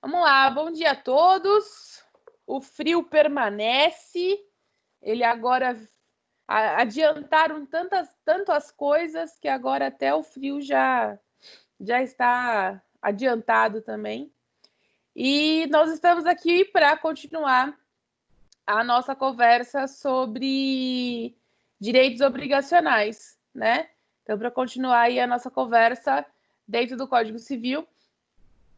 Vamos lá, bom dia a todos. O frio permanece. Ele agora adiantaram tanto as coisas que agora até o frio já está adiantado também. E nós estamos aqui para continuar a nossa conversa sobre direitos obrigacionais, né? Então, para continuar aí a nossa conversa dentro do Código Civil,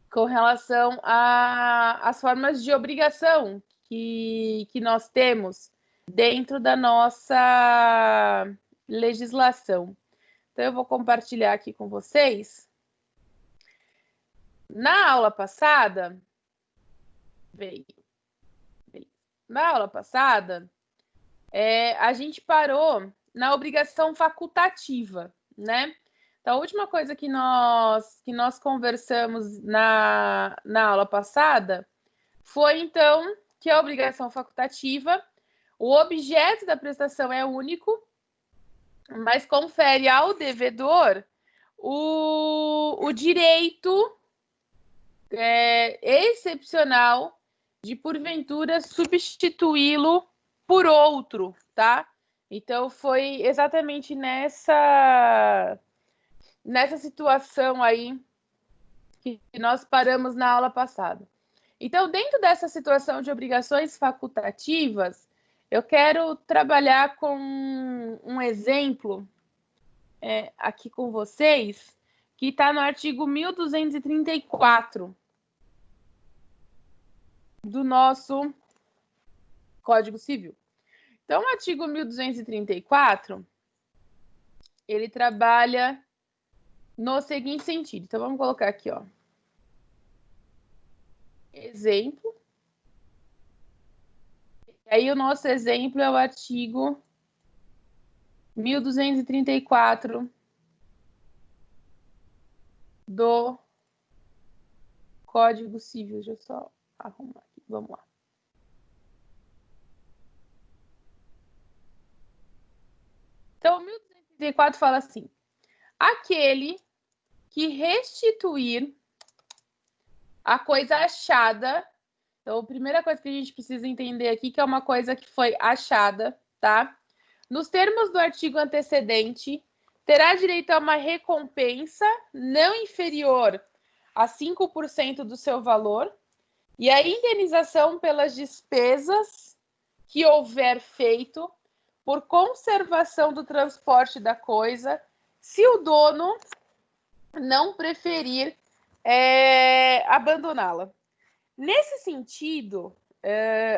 com relação às formas de obrigação que nós temos dentro da nossa legislação. Então, eu vou compartilhar aqui com vocês. Na aula passada, a gente parou na obrigação facultativa, né? Então, a última coisa que nós conversamos na aula passada foi, então, que a obrigação facultativa, o objeto da prestação é único, mas confere ao devedor o direito excepcional de, porventura, substituí-lo por outro, tá? Então, foi exatamente nessa situação aí que nós paramos na aula passada. Então, dentro dessa situação de obrigações facultativas, eu quero trabalhar com um exemplo aqui com vocês, que está no artigo 1234 do nosso Código Civil. Então, o artigo 1234, ele trabalha no seguinte sentido. Então, vamos colocar aqui, ó. Exemplo. E aí, o nosso exemplo é o artigo 1234 do Código Civil. Deixa eu só arrumar aqui. Vamos lá. Então, o 1234 fala assim: aquele que restituir a coisa achada. Então, a primeira coisa que a gente precisa entender aqui que é uma coisa que foi achada, tá? Nos termos do artigo antecedente, terá direito a uma recompensa não inferior a 5% do seu valor e a indenização pelas despesas que houver feito por conservação do transporte da coisa, se o dono não preferir abandoná-la. Nesse sentido,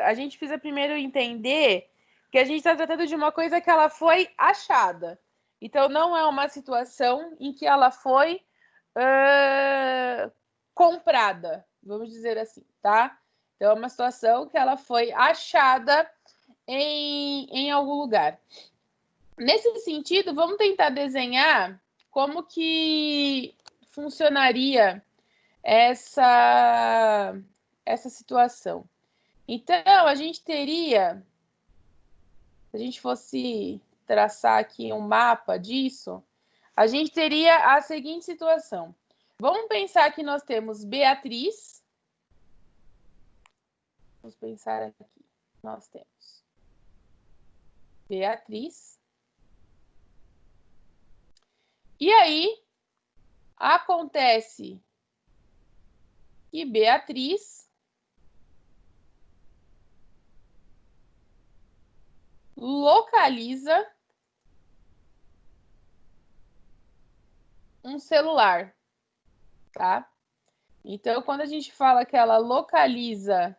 a gente precisa primeiro entender que a gente está tratando de uma coisa que ela foi achada. Então, não é uma situação em que ela foi comprada, vamos dizer assim, tá? Então, é uma situação que ela foi achada em algum lugar. Nesse sentido, vamos tentar desenhar como que funcionaria essa situação. Então, a gente teria, se a gente fosse traçar aqui um mapa disso, a gente teria a seguinte situação. Vamos pensar que nós temos Beatriz. Vamos pensar aqui. Nós temos Beatriz. E aí, acontece que Beatriz localiza um celular, tá? Então, quando a gente fala que ela localiza...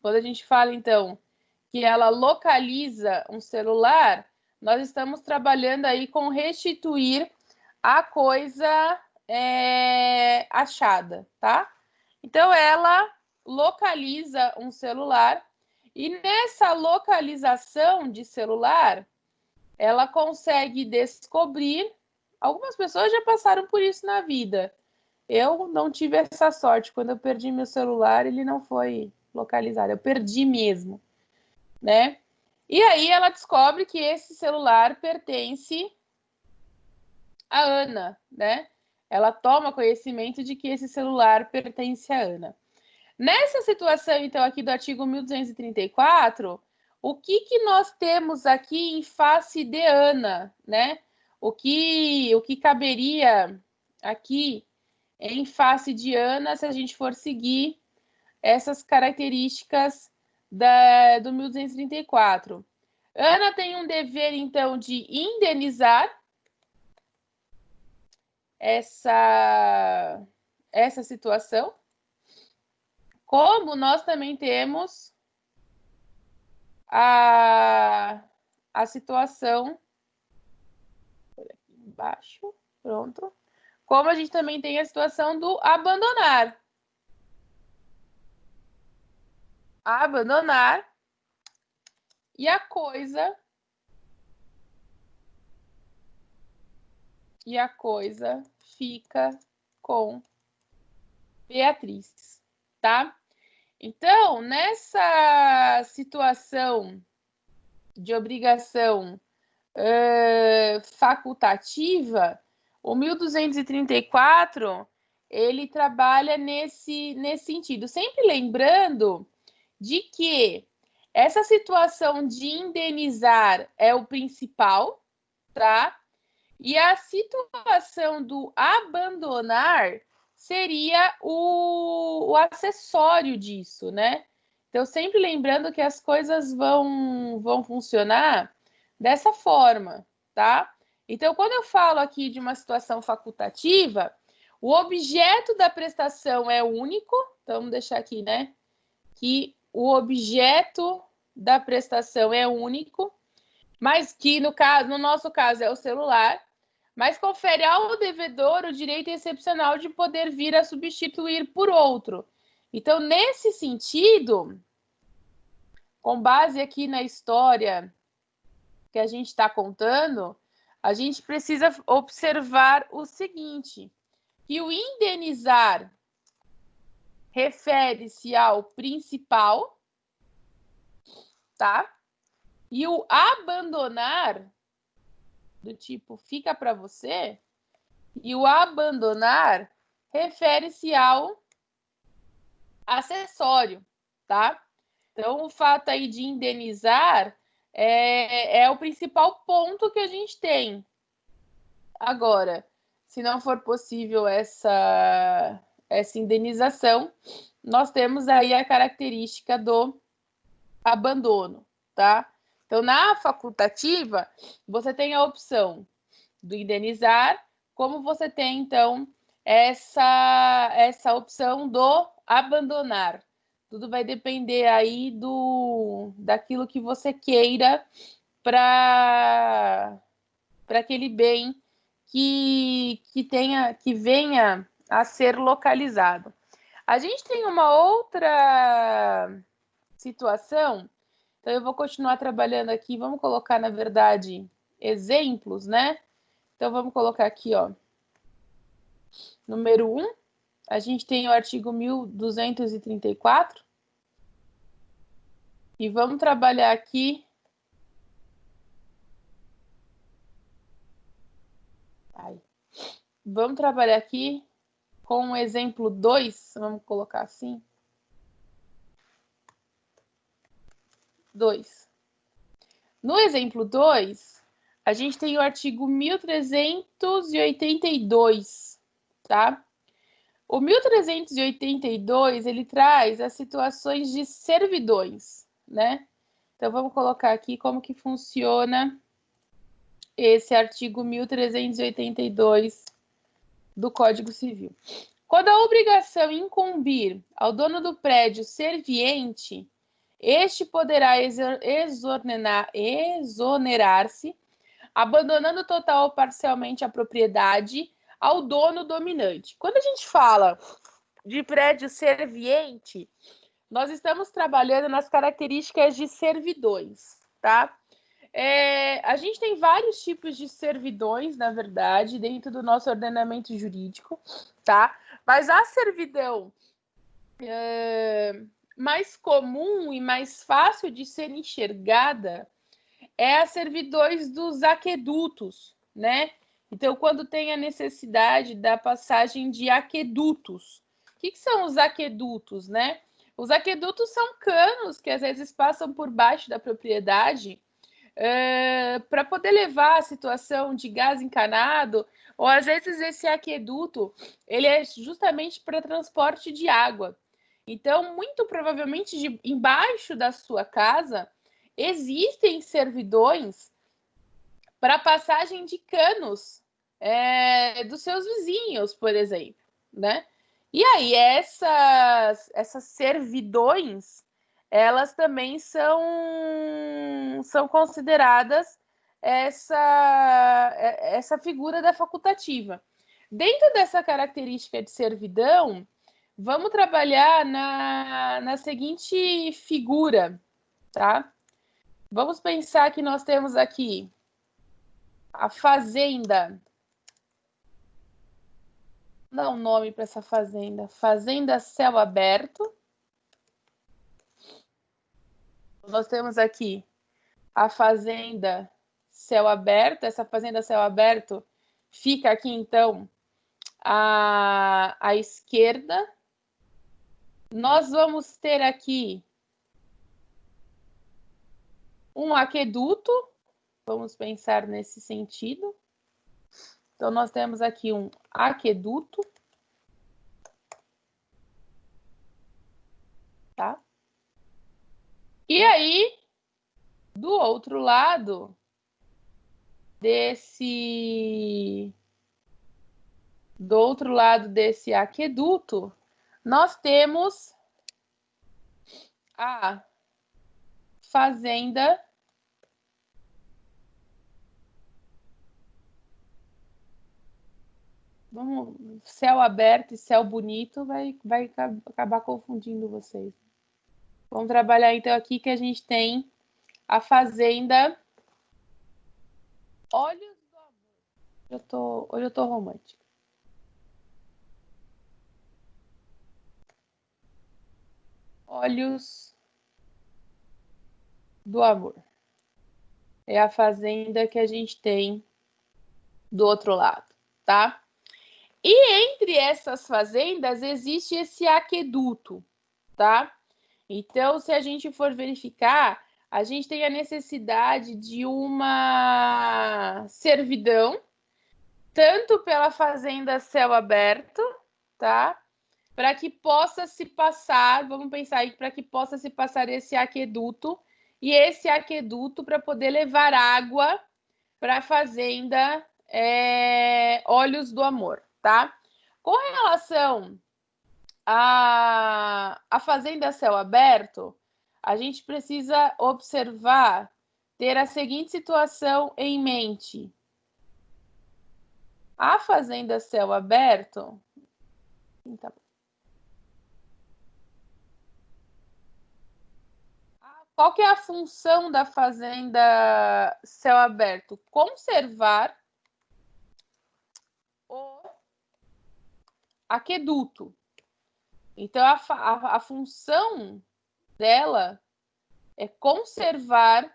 Quando a gente fala, então, que ela localiza um celular, nós estamos trabalhando aí com restituir a coisa achada, tá? Então, ela localiza um celular e nessa localização de celular, ela consegue descobrir... Algumas pessoas já passaram por isso na vida. Eu não tive essa sorte. Quando eu perdi meu celular, ele não foi localizado. Eu perdi mesmo, né? E aí ela descobre que esse celular pertence a Ana, né? ela toma conhecimento de que esse celular pertence a Ana. Nessa situação, então, aqui do artigo 1234, o que nós temos aqui em face de Ana, né? O que caberia aqui em face de Ana se a gente for seguir essas características do 1234? Ana tem um dever, então, de indenizar essa situação, como nós também temos a situação aqui embaixo, pronto. Como a gente também tem a situação do abandonar. Abandonar e a coisa fica com Beatriz, tá? Então, nessa situação de obrigação facultativa, o 1234, ele trabalha nesse sentido. Sempre lembrando de que essa situação de indenizar é o principal, tá? E a situação do abandonar seria o acessório disso, né? Então, sempre lembrando que as coisas vão funcionar dessa forma, tá? Então, quando eu falo aqui de uma situação facultativa, o objeto da prestação é único. Então, vamos deixar aqui, né? Que o objeto da prestação é único, mas que, no nosso caso, é o celular, mas confere ao devedor o direito excepcional de poder vir a substituir por outro. Então, nesse sentido, com base aqui na história que a gente está contando, a gente precisa observar o seguinte, que o indenizar refere-se ao principal, tá? E o abandonar, do tipo fica para você, e o abandonar refere-se ao acessório, tá? Então, o fato aí de indenizar é o principal ponto que a gente tem. Agora, se não for possível essa indenização, nós temos aí a característica do abandono, tá? Então, na facultativa, você tem a opção do indenizar, como você tem, então, essa opção do abandonar. Tudo vai depender aí daquilo que você queira para aquele bem que venha a ser localizado. A gente tem uma outra situação, então eu vou continuar trabalhando aqui, vamos colocar, na verdade, exemplos, né? Então, vamos colocar aqui, ó, número 1, a gente tem o artigo 1234, e vamos trabalhar aqui vamos trabalhar aqui com o exemplo 2, vamos colocar assim. 2. No exemplo 2, a gente tem o artigo 1382, tá? O 1382, ele traz as situações de servidões, né? Então, vamos colocar aqui como que funciona esse artigo 1382 do Código Civil. Quando a obrigação incumbir ao dono do prédio serviente, este poderá exonerar-se, abandonando total ou parcialmente a propriedade ao dono dominante. Quando a gente fala de prédio serviente, nós estamos trabalhando nas características de servidões, tá? A gente tem vários tipos de servidões, na verdade, dentro do nosso ordenamento jurídico, tá? Mas a servidão mais comum e mais fácil de ser enxergada é a servidões dos aquedutos, né? Então, quando tem a necessidade da passagem de aquedutos. O que são os aquedutos, né? Os aquedutos são canos que às vezes passam por baixo da propriedade para poder levar a situação de gás encanado, ou às vezes esse aqueduto ele é justamente para transporte de água. Então, muito provavelmente, embaixo da sua casa, existem servidões para passagem de canos dos seus vizinhos, por exemplo, né? E aí, essas servidões, elas também são consideradas essa figura da facultativa. Dentro dessa característica de servidão, vamos trabalhar na seguinte figura, tá? Vamos pensar que nós temos aqui a fazenda. Vou dar um nome para essa fazenda. Fazenda Céu Aberto. Nós temos aqui a fazenda Céu Aberto. Essa fazenda Céu Aberto fica aqui, então, à esquerda. Nós vamos ter aqui um aqueduto. Vamos pensar nesse sentido. Então, nós temos aqui um aqueduto. Tá? E aí, do outro lado desse aqueduto, nós temos a fazenda céu aberto e céu bonito vai acabar confundindo vocês. Vamos trabalhar então aqui que a gente tem a fazenda Olhos do Amor. Hoje eu tô romântica. Olhos do Amor. É a fazenda que a gente tem do outro lado, tá? E entre essas fazendas existe esse aqueduto, tá? Então, se a gente for verificar, a gente tem a necessidade de uma servidão, tanto pela fazenda Céu Aberto, tá? Para que possa se passar, vamos pensar aí, para que possa se passar esse aqueduto, e esse aqueduto para poder levar água para a fazenda Olhos do Amor, tá? Com relação à fazenda Céu Aberto, a gente precisa observar, ter a seguinte situação em mente. A fazenda Céu Aberto... Tá bom. Qual que é a função da fazenda Céu Aberto? Conservar o aqueduto. Então, a função dela é conservar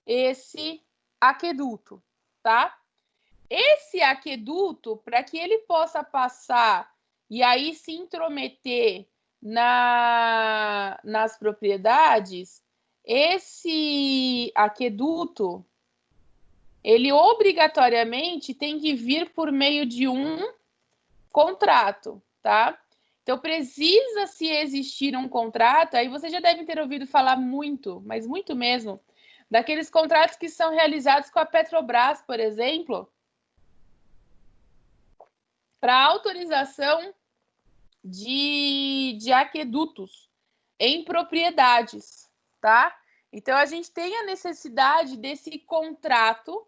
esse aqueduto, tá? Esse aqueduto, para que ele possa passar e aí se intrometer nas propriedades, esse aqueduto, ele obrigatoriamente tem que vir por meio de um contrato, tá? Então, precisa se existir um contrato, aí você já deve ter ouvido falar muito, mas muito mesmo, daqueles contratos que são realizados com a Petrobras, por exemplo, para autorização de aquedutos em propriedades, tá? Então, a gente tem a necessidade desse contrato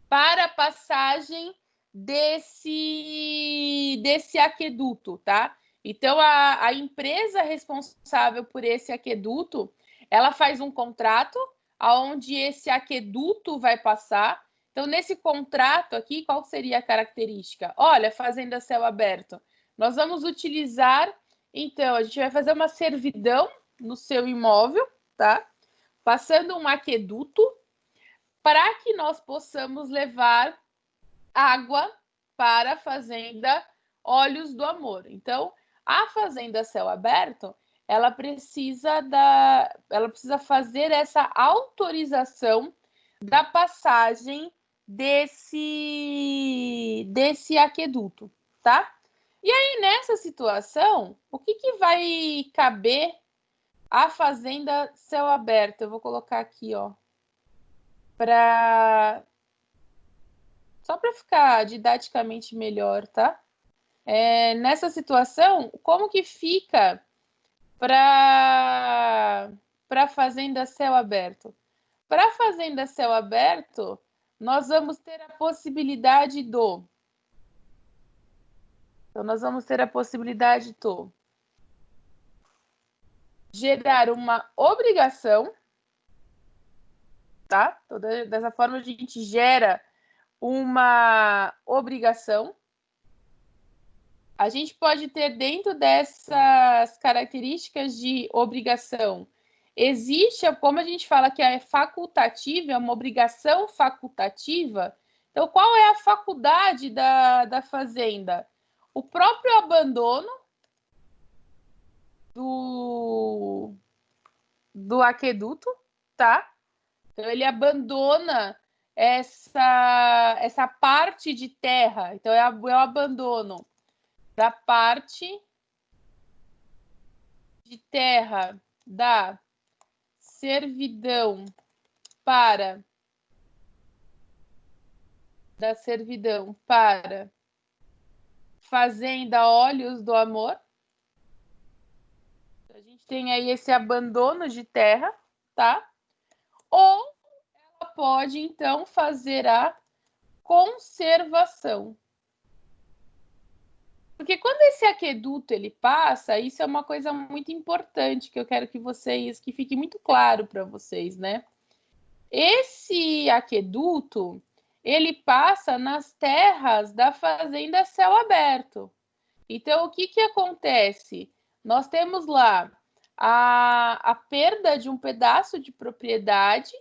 para a passagem desse aqueduto, tá? Então, a empresa responsável por esse aqueduto, ela faz um contrato onde esse aqueduto vai passar. Então, nesse contrato aqui, qual seria a característica? Olha, fazenda Céu Aberto, nós vamos utilizar, então, a gente vai fazer uma servidão no seu imóvel, tá? Passando um aqueduto para que nós possamos levar água para a fazenda Olhos do Amor. Então, a fazenda Céu Aberto, ela precisa fazer essa autorização da passagem desse aqueduto, tá? E aí, nessa situação, o que vai caber à fazenda Céu Aberto? Eu vou colocar aqui, ó, só para ficar didaticamente melhor, tá? Nessa situação, como que fica para a fazenda Céu Aberto? Para a fazenda Céu Aberto, nós vamos ter a possibilidade do... Então, nós vamos ter a possibilidade de gerar uma obrigação, tá? Então, dessa forma, a gente gera uma obrigação. A gente pode ter dentro dessas características de obrigação, existe, como a gente fala que é facultativa, é uma obrigação facultativa. Então, qual é a faculdade da fazenda? O próprio abandono do aqueduto, tá? Então, ele abandona essa parte de terra. Então, é o abandono da parte de terra da servidão para fazenda Olhos do Amor. A gente tem aí esse abandono de terra, tá? Ou ela pode, então, fazer a conservação. Porque quando esse aqueduto ele passa, isso é uma coisa muito importante que eu quero que fique muito claro para vocês, né? Esse aqueduto, ele passa nas terras da fazenda Céu Aberto. Então, o que acontece? Nós temos lá a perda de um pedaço de propriedade,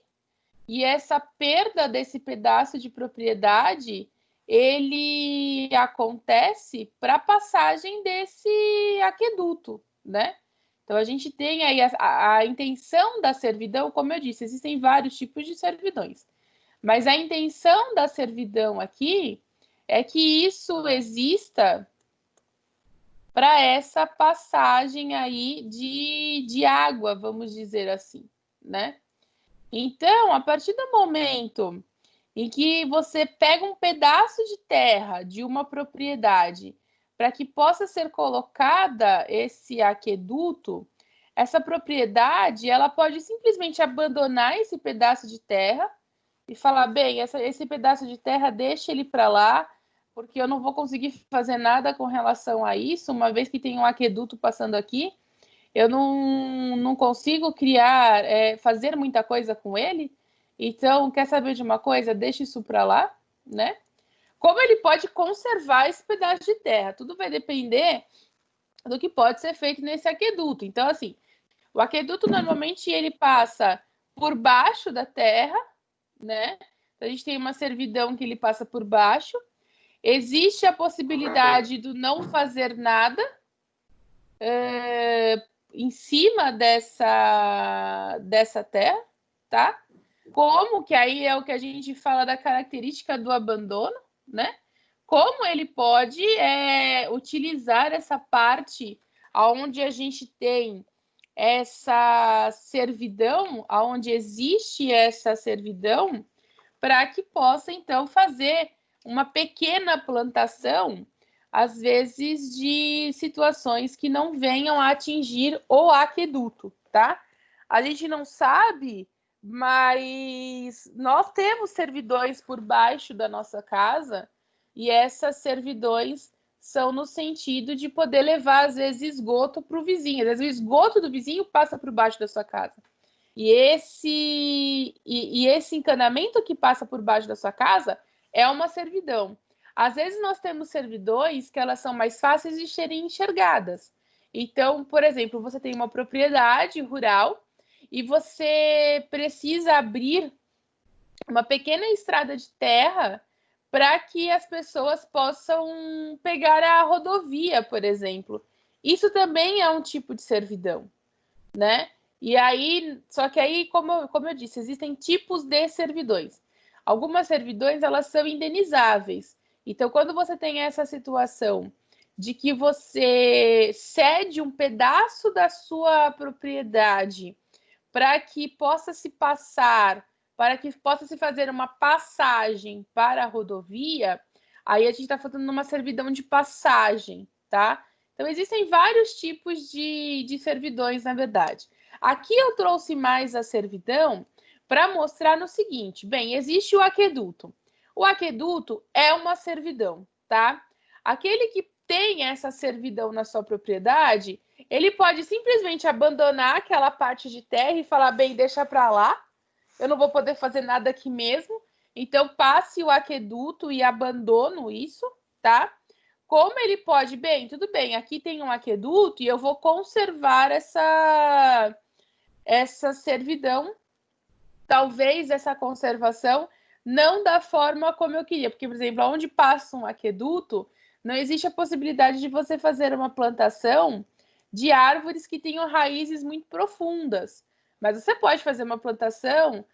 e essa perda desse pedaço de propriedade, ele acontece para a passagem desse aqueduto, né? Então, a gente tem aí a intenção da servidão, como eu disse, existem vários tipos de servidões, mas a intenção da servidão aqui é que isso exista para essa passagem aí de água, vamos dizer assim, né? Então, a partir do momento em que você pega um pedaço de terra de uma propriedade para que possa ser colocada esse aqueduto, essa propriedade ela pode simplesmente abandonar esse pedaço de terra e falar, bem, esse pedaço de terra deixa ele para lá, porque eu não vou conseguir fazer nada com relação a isso, uma vez que tem um aqueduto passando aqui, eu não consigo criar, fazer muita coisa com ele. Então, quer saber de uma coisa? Deixa isso para lá, né? Como ele pode conservar esse pedaço de terra? Tudo vai depender do que pode ser feito nesse aqueduto. Então, assim, o aqueduto normalmente ele passa por baixo da terra, né? Então, a gente tem uma servidão que ele passa por baixo. Existe a possibilidade do não fazer nada em cima dessa terra, tá? Como que aí é o que a gente fala da característica do abandono, né? Como ele pode utilizar essa parte onde a gente tem essa servidão, onde existe essa servidão, para que possa, então, fazer uma pequena plantação, às vezes, de situações que não venham a atingir o aqueduto, tá? A gente não sabe, mas nós temos servidões por baixo da nossa casa, e essas servidões são no sentido de poder levar, às vezes, esgoto para o vizinho. Às vezes, o esgoto do vizinho passa por baixo da sua casa. E esse encanamento que passa por baixo da sua casa é uma servidão. Às vezes nós temos servidões que elas são mais fáceis de serem enxergadas. Então, por exemplo, você tem uma propriedade rural e você precisa abrir uma pequena estrada de terra para que as pessoas possam pegar a rodovia, por exemplo. Isso também é um tipo de servidão, né? E aí, só que aí, como eu disse, existem tipos de servidões. Algumas servidões, elas são indenizáveis. Então, quando você tem essa situação de que você cede um pedaço da sua propriedade para que possa se passar, para que possa se fazer uma passagem para a rodovia, aí a gente está falando de uma servidão de passagem, tá? Então, existem vários tipos de servidões, na verdade. Aqui eu trouxe mais a servidão para mostrar no seguinte: bem, existe o aqueduto. O aqueduto é uma servidão, tá? Aquele que tem essa servidão na sua propriedade, ele pode simplesmente abandonar aquela parte de terra e falar, bem, deixa para lá, eu não vou poder fazer nada aqui mesmo, então passe o aqueduto e abandono isso, tá? Como ele pode, bem, tudo bem, aqui tem um aqueduto e eu vou conservar essa servidão, talvez essa conservação não da forma como eu queria, porque, por exemplo, onde passa um aqueduto, não existe a possibilidade de você fazer uma plantação de árvores que tenham raízes muito profundas, mas você pode fazer uma plantação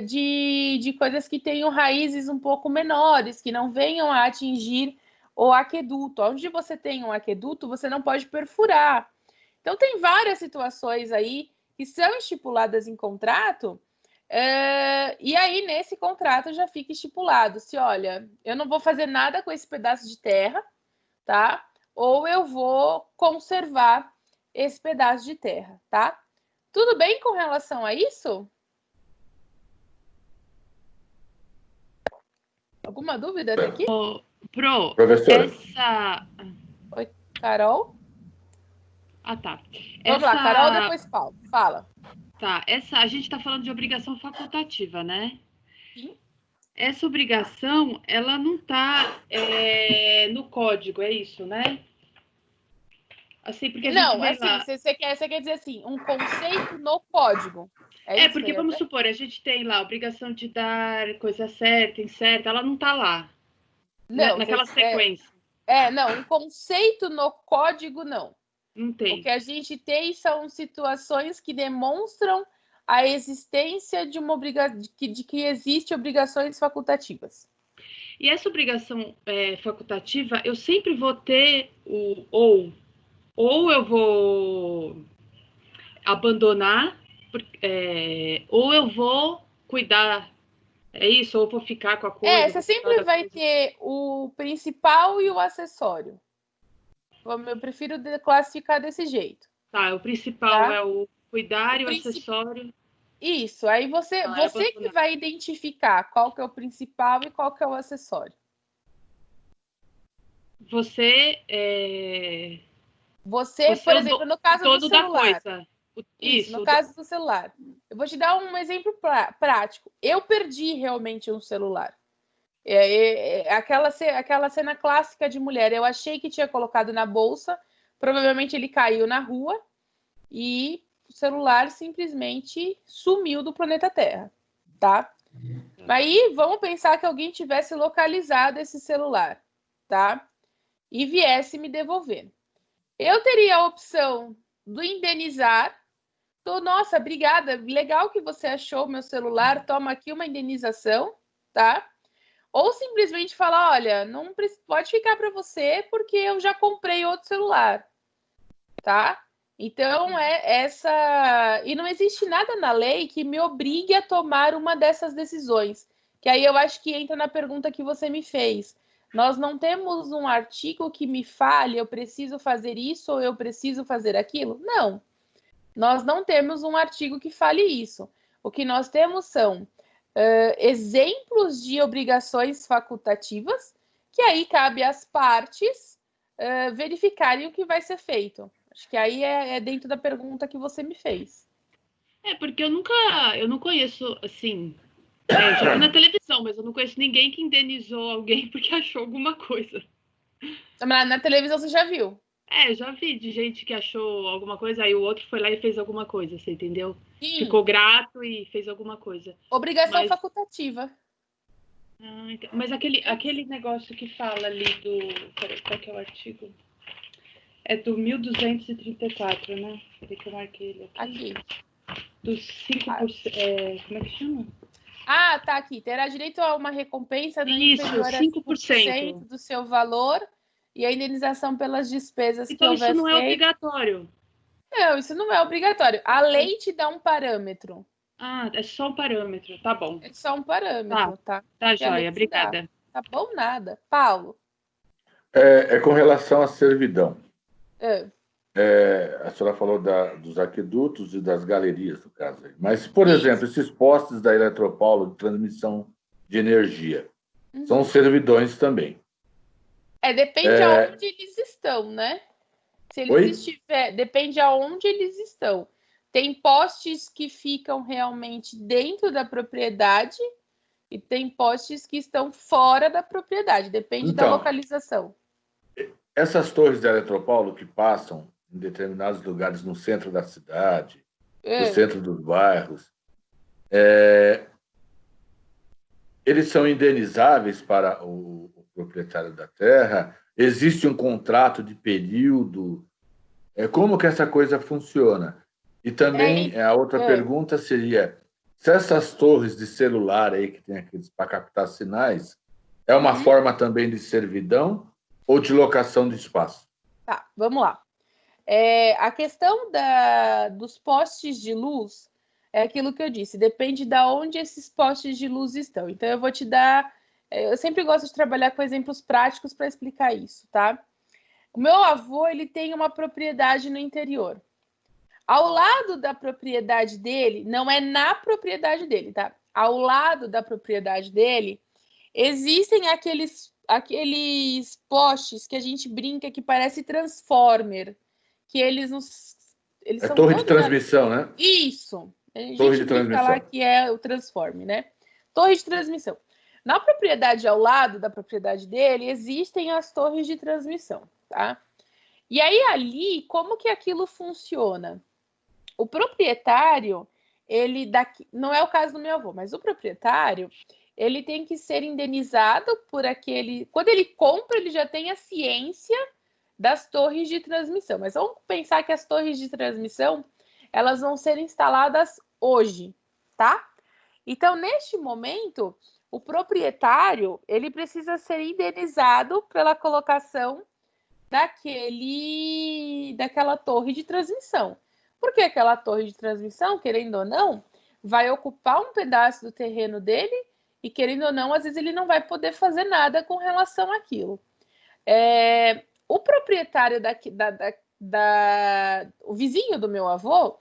de coisas que tenham raízes um pouco menores, que não venham a atingir o aqueduto. Onde você tem um aqueduto, você não pode perfurar. Então, tem várias situações aí que são estipuladas em contrato, e aí nesse contrato já fica estipulado se, olha, eu não vou fazer nada com esse pedaço de terra, tá? Ou eu vou conservar esse pedaço de terra, tá? Tudo bem com relação a isso? Alguma dúvida até aqui? Professora. Oi, Carol? Ah, tá. Vamos lá, Carol, depois Paulo. Fala. Tá, a gente está falando de obrigação facultativa, né? Sim. Essa obrigação, ela não está no código, é isso, né? Assim, porque a gente vê lá... Você quer dizer assim, um conceito no código. Isso porque vamos supor, a gente tem lá a obrigação de dar coisa certa, incerta, ela não está lá. Não, naquela sequência. Não, um conceito no código, não. Não tem. O que a gente tem são situações que demonstram a existência de uma de que existe obrigações facultativas. E essa obrigação facultativa, eu sempre vou ter o ou eu vou abandonar, ou eu vou cuidar, é isso? Ou eu vou ficar com a coisa. Você sempre vai ter o principal e o acessório. Eu prefiro classificar desse jeito. Tá, o principal é o cuidar e o acessório. Isso, aí você que vai identificar qual que é o principal e qual que é o acessório. Você, por exemplo, no caso do celular. Da coisa. Isso, no caso do celular. Eu vou te dar um exemplo prático. Eu perdi realmente um celular. Aquela cena clássica de mulher. Eu achei que tinha colocado na bolsa, provavelmente ele caiu na rua e o celular simplesmente sumiu do planeta Terra, tá? Aí vamos pensar que alguém tivesse localizado esse celular, tá? E viesse me devolver. Eu teria a opção do indenizar. Nossa, obrigada, legal que você achou meu celular, toma aqui uma indenização, tá? Ou simplesmente falar, olha, não pode ficar para você porque eu já comprei outro celular, tá? Então, e não existe nada na lei que me obrigue a tomar uma dessas decisões, que aí eu acho que entra na pergunta que você me fez. Nós não temos um artigo que me fale, eu preciso fazer isso ou eu preciso fazer aquilo? Não. Nós não temos um artigo que fale isso. O que nós temos são exemplos de obrigações facultativas, que aí cabe às partes verificarem o que vai ser feito. Acho que aí é dentro da pergunta que você me fez. Porque eu não conheço, assim, já vi na televisão, mas eu não conheço ninguém que indenizou alguém porque achou alguma coisa. Na televisão você já viu? Eu já vi de gente que achou alguma coisa, aí o outro foi lá e fez alguma coisa, você entendeu? Sim. Ficou grato e fez alguma coisa. Obrigação facultativa. Mas aquele negócio que fala ali do... Peraí, qual que é o artigo? É do 1234, né? Peraí que eu marquei ele aqui. Dos 5%... como é que chama? Ah, tá aqui. Terá direito a uma recompensa não inferior a 5% do seu valor e a indenização pelas despesas que houver feito. Então, isso não é obrigatório? Não, isso não é obrigatório. A lei te dá um parâmetro. Ah, é só um parâmetro, tá bom. É só um parâmetro, tá? Tá, joia, obrigada. Tá bom, nada. Paulo? É com relação à servidão. É. A senhora falou dos aquedutos e das galerias, no caso aí. Mas, por exemplo, esses postes da Eletropaulo de transmissão de energia são servidões também. Depende aonde eles estão, né? Se eles estiverem, depende aonde eles estão. Tem postes que ficam realmente dentro da propriedade e tem postes que estão fora da propriedade. Depende da localização. Essas torres da Eletropaulo que passam em determinados lugares no centro da cidade, no centro dos bairros, eles são indenizáveis para o proprietário da terra? Existe um contrato de período? Como que essa coisa funciona? E também a outra pergunta seria, se essas torres de celular aí que tem aqueles para captar sinais, é uma forma também de servidão ou de locação de espaço? Tá, vamos lá. A questão dos postes de luz é aquilo que eu disse, depende de onde esses postes de luz estão. Então, eu vou te dar... Eu sempre gosto de trabalhar com exemplos práticos para explicar isso, tá? O meu avô, ele tem uma propriedade no interior. Ao lado da propriedade dele, não é na propriedade dele, tá? Ao lado da propriedade dele, existem aqueles postes que a gente brinca que parece transformer, que eles são torre de transmissão, né? Isso. A gente torre de transmissão. Lá que é o transforme, né? Torre de transmissão. Na propriedade ao lado da propriedade dele, existem as torres de transmissão, tá? E aí ali, como que aquilo funciona? O proprietário, não é o caso do meu avô, mas o proprietário, ele tem que ser indenizado por aquele... Quando ele compra, ele já tem a ciência das torres de transmissão. Mas vamos pensar que as torres de transmissão, elas vão ser instaladas hoje, tá? Então, neste momento, o proprietário, ele precisa ser indenizado pela colocação daquela torre de transmissão. Porque aquela torre de transmissão, querendo ou não, vai ocupar um pedaço do terreno dele e, querendo ou não, às vezes ele não vai poder fazer nada com relação àquilo. O proprietário o vizinho do meu avô,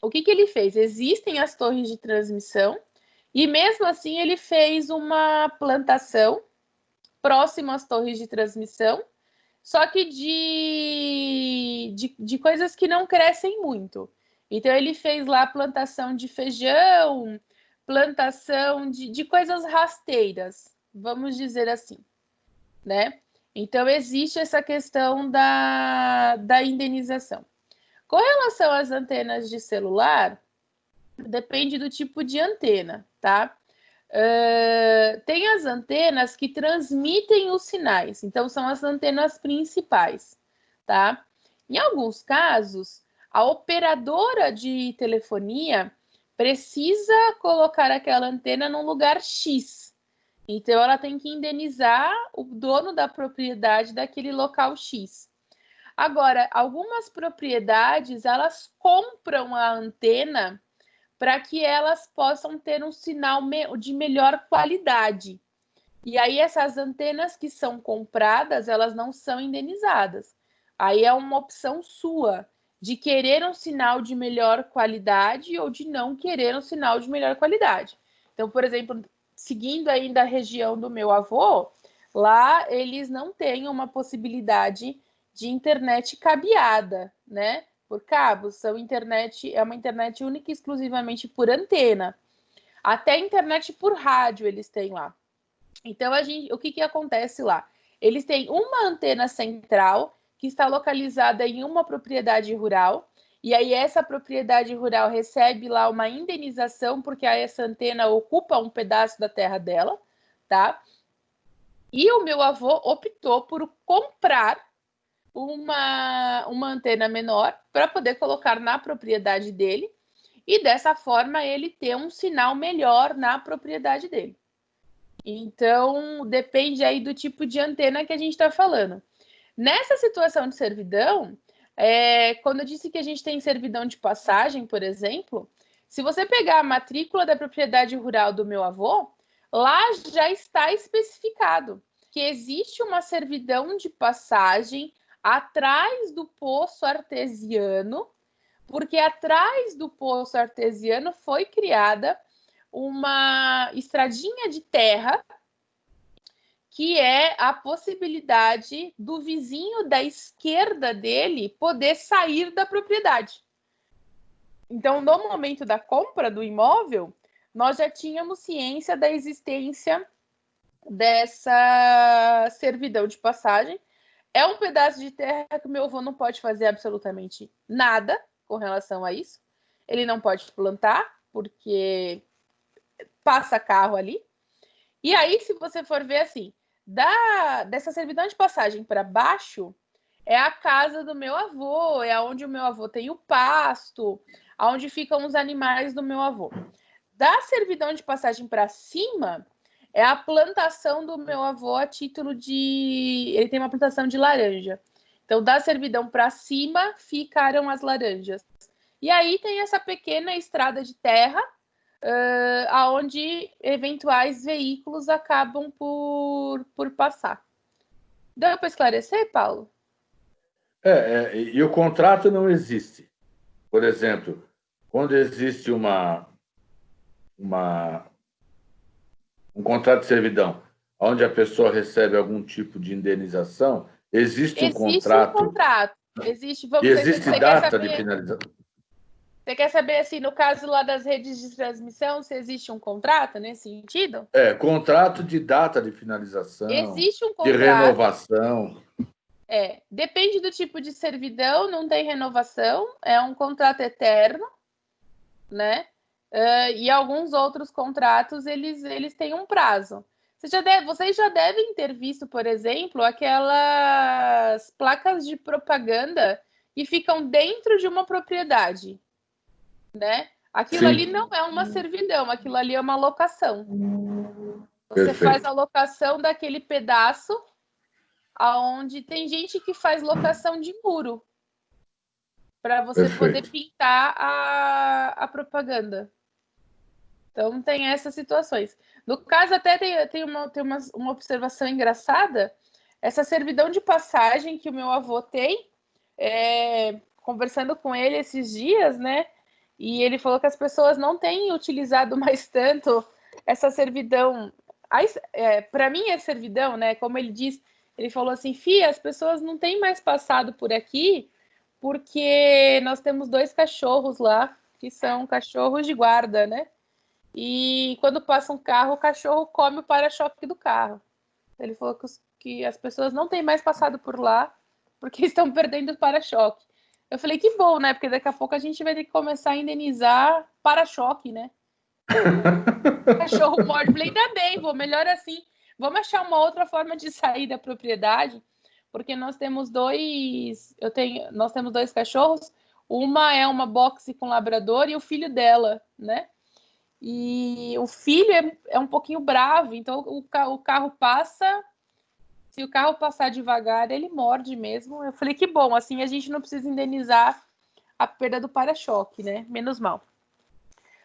o que ele fez? Existem as torres de transmissão e, mesmo assim, ele fez uma plantação próxima às torres de transmissão, só que de coisas que não crescem muito. Então, ele fez lá plantação de feijão, plantação de coisas rasteiras, vamos dizer assim, né? Então, existe essa questão da indenização. Com relação às antenas de celular, depende do tipo de antena, tá? Tem as antenas que transmitem os sinais, então são as antenas principais, tá? Em alguns casos, a operadora de telefonia precisa colocar aquela antena num lugar X, então ela tem que indenizar o dono da propriedade daquele local X. Agora, algumas propriedades, elas compram a antena para que elas possam ter um sinal de melhor qualidade. E aí, essas antenas que são compradas, elas não são indenizadas. Aí é uma opção sua de querer um sinal de melhor qualidade ou de não querer um sinal de melhor qualidade. Então, por exemplo, seguindo ainda a região do meu avô, lá eles não têm uma possibilidade de internet cabeada, né? Por cabos, é uma internet única e exclusivamente por antena. Até internet por rádio eles têm lá. Então, o que acontece lá? Eles têm uma antena central que está localizada em uma propriedade rural, e aí essa propriedade rural recebe lá uma indenização porque essa antena ocupa um pedaço da terra dela, tá? E o meu avô optou por comprar uma antena menor para poder colocar na propriedade dele e dessa forma ele ter um sinal melhor na propriedade dele. Então, depende aí do tipo de antena que a gente está falando. Nessa situação de servidão, quando eu disse que a gente tem servidão de passagem, por exemplo, se você pegar a matrícula da propriedade rural do meu avô, lá já está especificado que existe uma servidão de passagem atrás do poço artesiano, porque atrás do poço artesiano foi criada uma estradinha de terra, que é a possibilidade do vizinho da esquerda dele poder sair da propriedade. Então, no momento da compra do imóvel, nós já tínhamos ciência da existência dessa servidão de passagem. É um pedaço de terra que o meu avô não pode fazer absolutamente nada com relação a isso. Ele não pode plantar, porque passa carro ali. E aí, se você for ver assim, dessa servidão de passagem para baixo, é a casa do meu avô, é onde o meu avô tem o pasto, onde ficam os animais do meu avô. Da servidão de passagem para cima, é a plantação do meu avô a título de... Ele tem uma plantação de laranja. Então, da servidão para cima, ficaram as laranjas. E aí tem essa pequena estrada de terra, aonde eventuais veículos acabam por passar. Deu para esclarecer, Paulo? E o contrato não existe. Por exemplo, quando existe um contrato de servidão, onde a pessoa recebe algum tipo de indenização, existe um contrato. Existe, e existe data de finalização. Você quer saber, assim, no caso lá das redes de transmissão, se existe um contrato nesse sentido? Contrato de data de finalização, existe um contrato, de renovação. Depende do tipo de servidão, não tem renovação, é um contrato eterno, né? E alguns outros contratos, eles têm um prazo. Vocês já devem ter visto, por exemplo, aquelas placas de propaganda que ficam dentro de uma propriedade, né? Aquilo ali não é uma servidão, aquilo ali é uma locação. Você faz a locação daquele pedaço, aonde tem gente que faz locação de muro para você poder pintar a propaganda. Então tem essas situações. No caso, até tem uma observação engraçada. Essa servidão de passagem que o meu avô tem, conversando com ele esses dias, né? E ele falou que as pessoas não têm utilizado mais tanto essa servidão. Para mim é servidão, né? Como ele diz, ele falou assim, Fia, as pessoas não têm mais passado por aqui porque nós temos 2 cachorros lá, que são cachorros de guarda, né? E quando passa um carro, o cachorro come o para-choque do carro. Ele falou que as pessoas não têm mais passado por lá porque estão perdendo o para-choque. Eu falei, que bom, né? Porque daqui a pouco a gente vai ter que começar a indenizar para-choque, né? O cachorro morde. Falei, ainda bem, melhor assim. Vamos achar uma outra forma de sair da propriedade, porque nós temos 2 cachorros. Uma é uma boxe com labrador e o filho dela, né? E o filho é um pouquinho bravo, então o carro passa. Se o carro passar devagar, ele morde mesmo. Eu falei, que bom, assim a gente não precisa indenizar a perda do para-choque, né? Menos mal.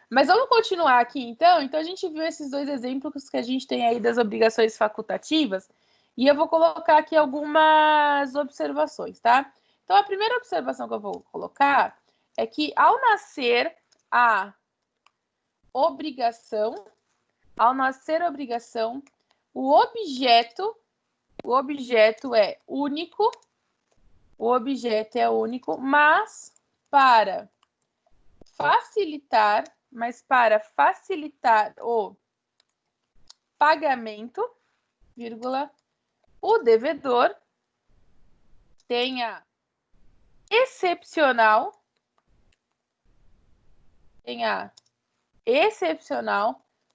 Mas vamos continuar aqui, então. Então, a gente viu esses 2 exemplos que a gente tem aí das obrigações facultativas. E eu vou colocar aqui algumas observações, tá? Então, a primeira observação que eu vou colocar é que, ao nascer a obrigação, o objeto é único, mas para facilitar o pagamento, o devedor tem a excepcional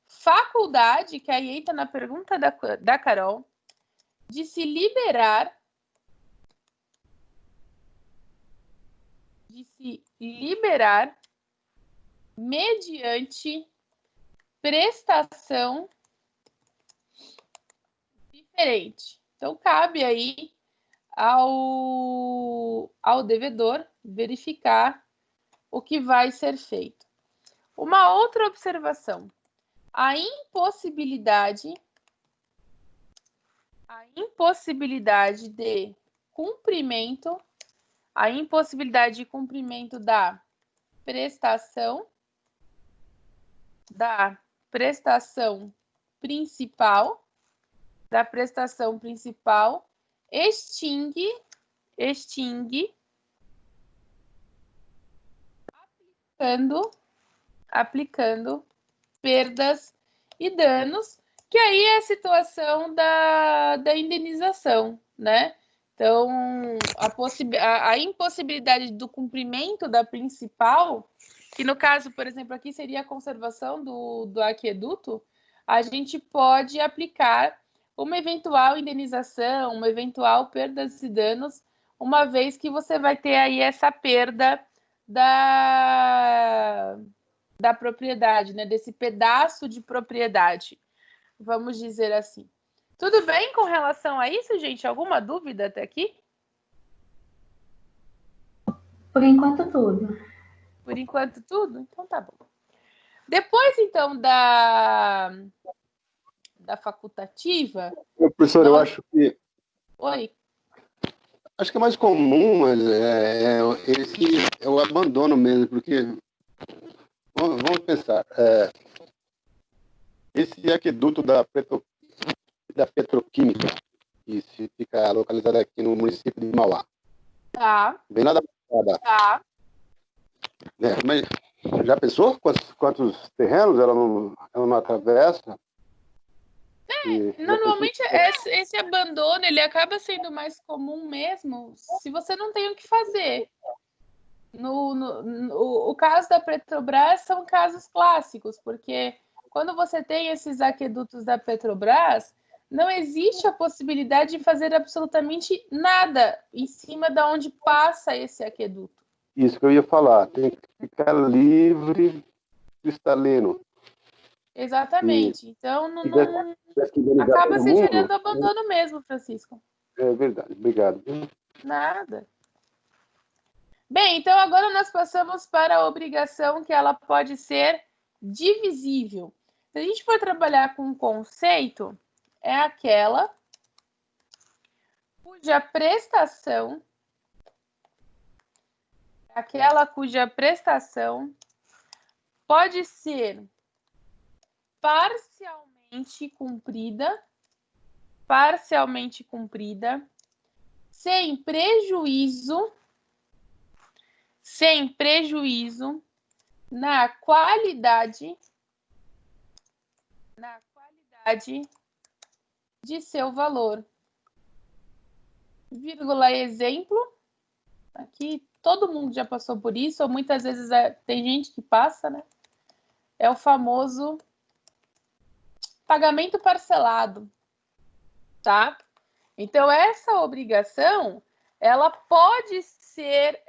faculdade, que aí entra na pergunta da Carol, de se liberar mediante prestação diferente. Então, cabe aí ao devedor verificar o que vai ser feito. Uma outra observação: a impossibilidade de cumprimento, da prestação principal, extingue aplicando perdas e danos, que aí é a situação da indenização, né? Então, a impossibilidade do cumprimento da principal, que no caso, por exemplo, aqui seria a conservação do aqueduto, a gente pode aplicar uma eventual indenização, uma eventual perdas e danos, uma vez que você vai ter aí essa perda da propriedade, né? Desse pedaço de propriedade, vamos dizer assim. Tudo bem com relação a isso, gente? Alguma dúvida até aqui? Por enquanto, tudo. Por enquanto, tudo? Então tá bom. Depois, então, da facultativa... Professor, eu acho que... Oi? Acho que é mais comum, mas é o abandono mesmo, porque... Vamos pensar. Esse aqueduto da Petroquímica, que fica localizado aqui no município de Mauá. Tá. Bem lá da Baixada. Tá. Mas já pensou quantos terrenos ela não atravessa? Normalmente esse abandono ele acaba sendo mais comum mesmo se você não tem o que fazer. O caso da Petrobras são casos clássicos, porque quando você tem esses aquedutos da Petrobras, não existe a possibilidade de fazer absolutamente nada em cima de onde passa esse aqueduto. Isso que eu ia falar, tem que ficar livre, cristalino. Exatamente. Então, acaba se gerando abandono mesmo, Francisco. É verdade, obrigado. Nada. Bem, então agora nós passamos para a obrigação que ela pode ser divisível. Se a gente for trabalhar com um conceito, é aquela cuja prestação pode ser parcialmente cumprida, sem prejuízo na qualidade de seu valor. Vírgula, exemplo. Aqui todo mundo já passou por isso, ou muitas vezes tem gente que passa, né? É o famoso pagamento parcelado, tá? Então, essa obrigação, ela pode ser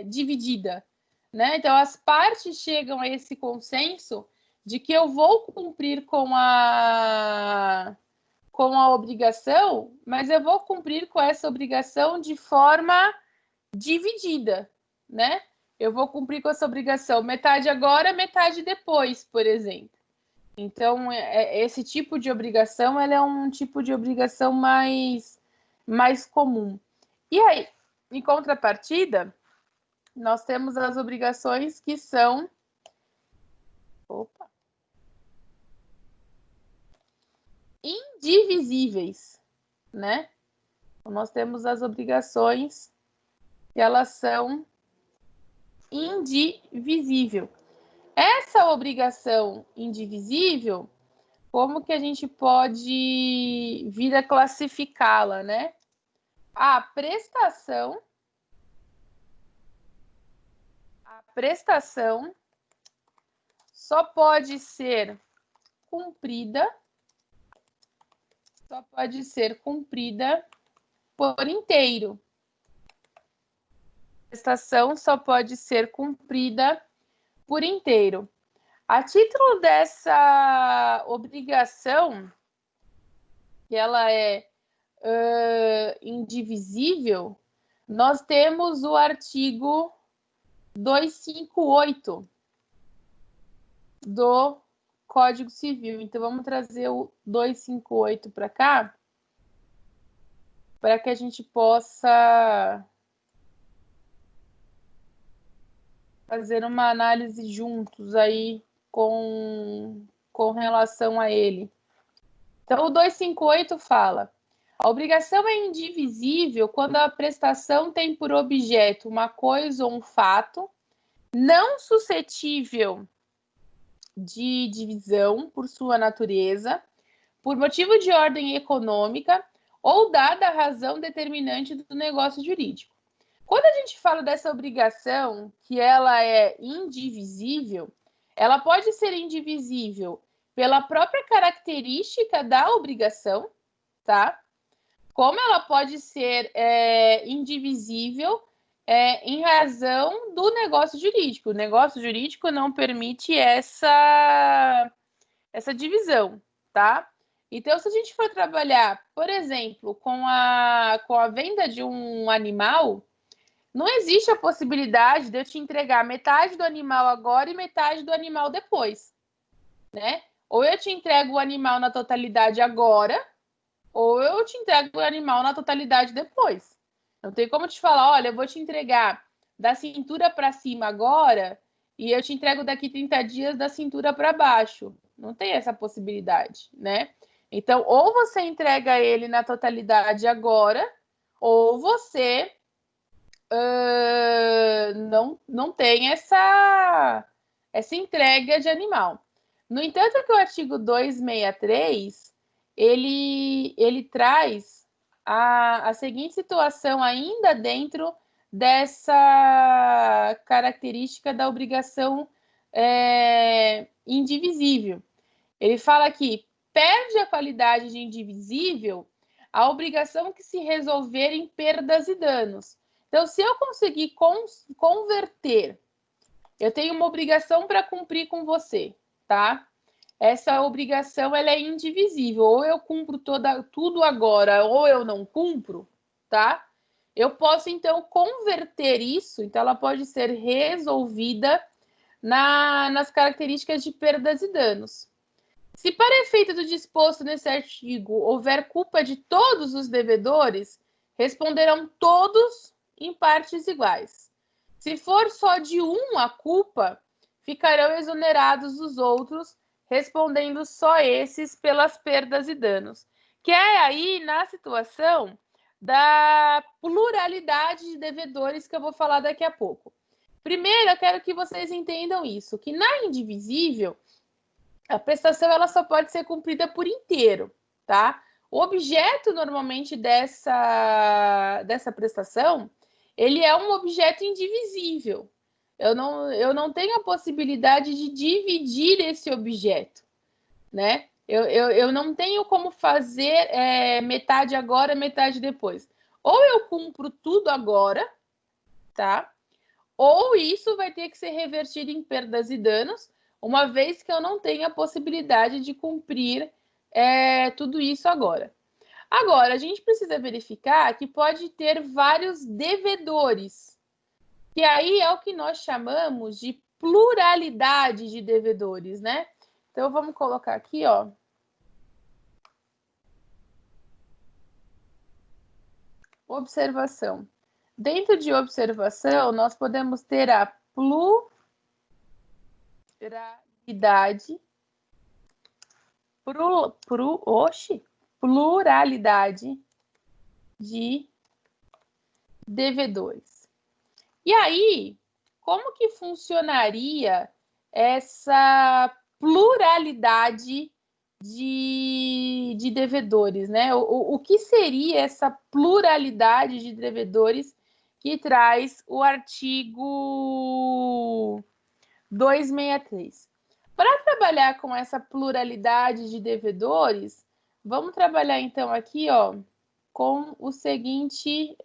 dividida, né? Então, as partes chegam a esse consenso de que eu vou cumprir com a obrigação, mas eu vou cumprir com essa obrigação de forma dividida, né? Eu vou cumprir com essa obrigação metade agora, metade depois, por exemplo. Então, esse tipo de obrigação, ela é um tipo de obrigação mais comum. E aí, em contrapartida, nós temos as obrigações que são... indivisíveis, né? Então, nós temos as obrigações que elas são indivisível. Essa obrigação indivisível, como que a gente pode vir a classificá-la, né? A prestação só pode ser cumprida por inteiro. A prestação só pode ser cumprida por inteiro. A título dessa obrigação, que ela é indivisível, nós temos o artigo 258 do Código Civil. Então, vamos trazer o 258 para cá, para que a gente possa fazer uma análise juntos aí com relação a ele. Então, o 258 fala: a obrigação é indivisível quando a prestação tem por objeto uma coisa ou um fato não suscetível de divisão por sua natureza, por motivo de ordem econômica ou dada a razão determinante do negócio jurídico. Quando a gente fala dessa obrigação, que ela é indivisível, ela pode ser indivisível pela própria característica da obrigação, tá? Como ela pode ser indivisível em razão do negócio jurídico. O negócio jurídico não permite essa divisão, tá? Então, se a gente for trabalhar, por exemplo, com a venda de um animal, não existe a possibilidade de eu te entregar metade do animal agora e metade do animal depois, né? Ou eu te entrego o animal na totalidade agora, ou eu te entrego o animal na totalidade depois. Não tem como te falar, olha, eu vou te entregar da cintura para cima agora e eu te entrego daqui 30 dias da cintura para baixo. Não tem essa possibilidade, né? Então, ou você entrega ele na totalidade agora, ou você não tem essa entrega de animal. No entanto, que o artigo 263, ele traz a seguinte situação ainda dentro dessa característica da obrigação indivisível. Ele fala que perde a qualidade de indivisível a obrigação que se resolver em perdas e danos. Então, se eu conseguir converter, eu tenho uma obrigação para cumprir com você, tá? Essa obrigação ela é indivisível. Ou eu cumpro tudo agora, ou eu não cumpro, tá? Eu posso, então, converter isso. Então, ela pode ser resolvida nas características de perdas e danos. Se para efeito do disposto nesse artigo houver culpa de todos os devedores, responderão todos em partes iguais. Se for só de um a culpa, ficarão exonerados os outros, respondendo só esses pelas perdas e danos. Que é aí na situação da pluralidade de devedores que eu vou falar daqui a pouco. Primeiro, eu quero que vocês entendam isso, que na indivisível, a prestação ela só pode ser cumprida por inteiro, tá? O objeto, normalmente, dessa prestação, ele é um objeto indivisível. Eu não tenho a possibilidade de dividir esse objeto, né? Eu não tenho como fazer metade agora, metade depois. Ou eu cumpro tudo agora, tá? Ou isso vai ter que ser revertido em perdas e danos, uma vez que eu não tenho a possibilidade de cumprir tudo isso agora. Agora, a gente precisa verificar que pode ter vários devedores, que aí é o que nós chamamos de pluralidade de devedores, né? Então, vamos colocar aqui, ó. Observação. Dentro de observação, nós podemos ter a pluralidade de devedores. E aí, como que funcionaria essa pluralidade de devedores, né? O que seria essa pluralidade de devedores que traz o artigo 263? Para trabalhar com essa pluralidade de devedores, vamos trabalhar então aqui, ó, com o seguinte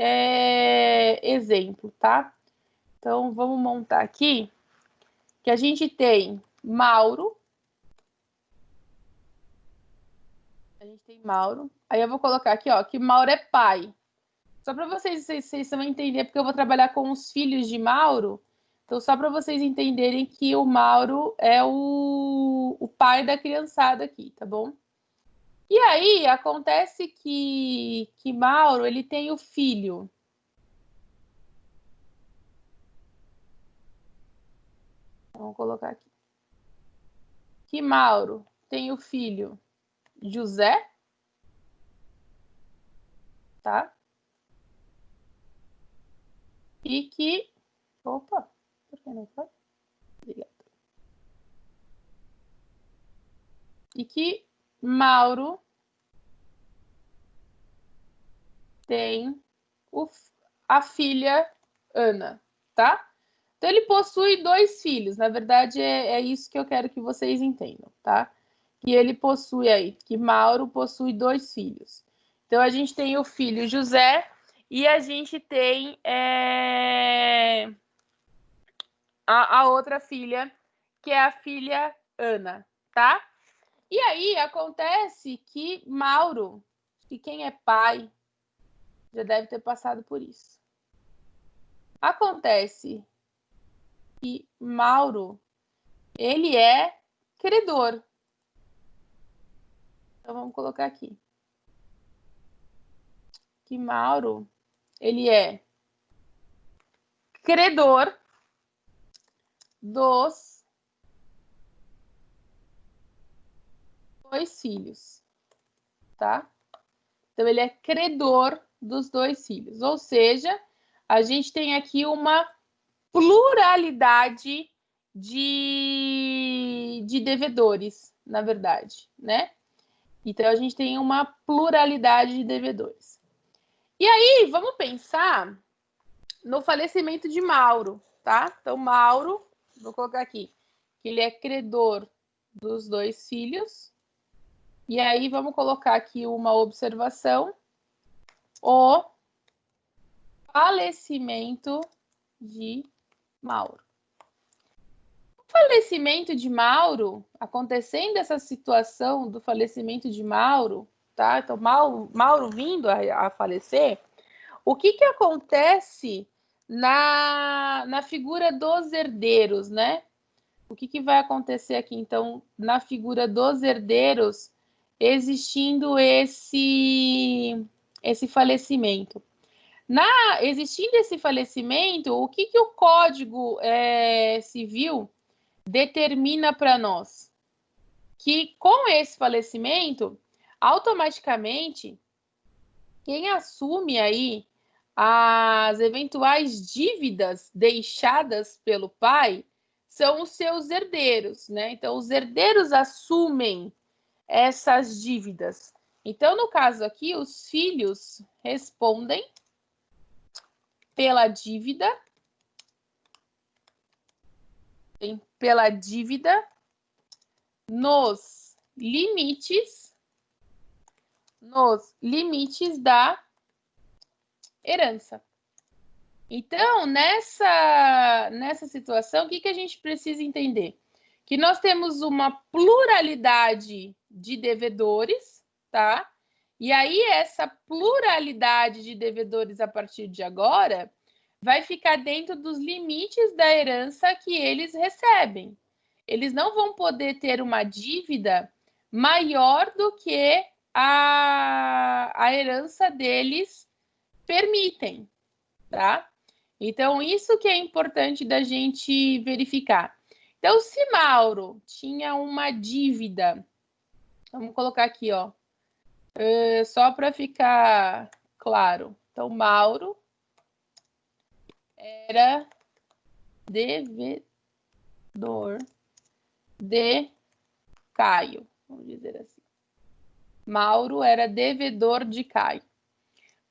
exemplo, tá? Então, vamos montar aqui que a gente tem Mauro. A gente tem Mauro. Aí eu vou colocar aqui, ó, que Mauro é pai. Só para vocês vão entender, porque eu vou trabalhar com os filhos de Mauro. Então, só para vocês entenderem que o Mauro é o pai da criançada aqui, tá bom? E aí, acontece que Mauro, ele tem o filho. Vamos colocar aqui. Que Mauro tem o filho José, tá? E que... Opa, por que não foi? Obrigada. E que Mauro tem a filha Ana, tá? Então, ele possui 2 filhos. Na verdade, é isso que eu quero que vocês entendam, tá? Que ele possui aí, que Mauro possui 2 filhos. Então, a gente tem o filho José e a gente tem a outra filha, que é a filha Ana, tá? E aí, acontece que Mauro, que quem é pai, já deve ter passado por isso. Acontece que Mauro, ele é credor. Então, vamos colocar aqui. Que Mauro, ele é credor dos 2 filhos, tá? Então, ele é credor dos 2 filhos. Ou seja, a gente tem aqui uma pluralidade de devedores, na verdade, né? Então, a gente tem uma pluralidade de devedores. E aí, vamos pensar no falecimento de Mauro, tá? Então, Mauro, vou colocar aqui, que ele é credor dos 2 filhos. E aí, vamos colocar aqui uma observação. O falecimento de Mauro. O falecimento de Mauro, acontecendo essa situação do falecimento de Mauro, tá? Então, Mauro vindo a falecer, o que acontece na figura dos herdeiros, né? O que vai acontecer aqui, então, na figura dos herdeiros, existindo esse falecimento? Existindo esse falecimento, o que o Código Civil determina para nós? Que com esse falecimento, automaticamente, quem assume aí as eventuais dívidas deixadas pelo pai são os seus herdeiros, né? Então, os herdeiros assumem essas dívidas. Então, no caso aqui, os filhos respondem pela dívida nos limites da herança. Então, nessa situação, o que a gente precisa entender? Que nós temos uma pluralidade de devedores, tá? E aí, essa pluralidade de devedores, a partir de agora, vai ficar dentro dos limites da herança que eles recebem. Eles não vão poder ter uma dívida maior do que a herança deles permitem, tá? Então, isso que é importante da gente verificar. Então, se Mauro tinha uma dívida, vamos colocar aqui, ó, só para ficar claro. Então, Mauro era devedor de Caio, vamos dizer assim. Mauro era devedor de Caio.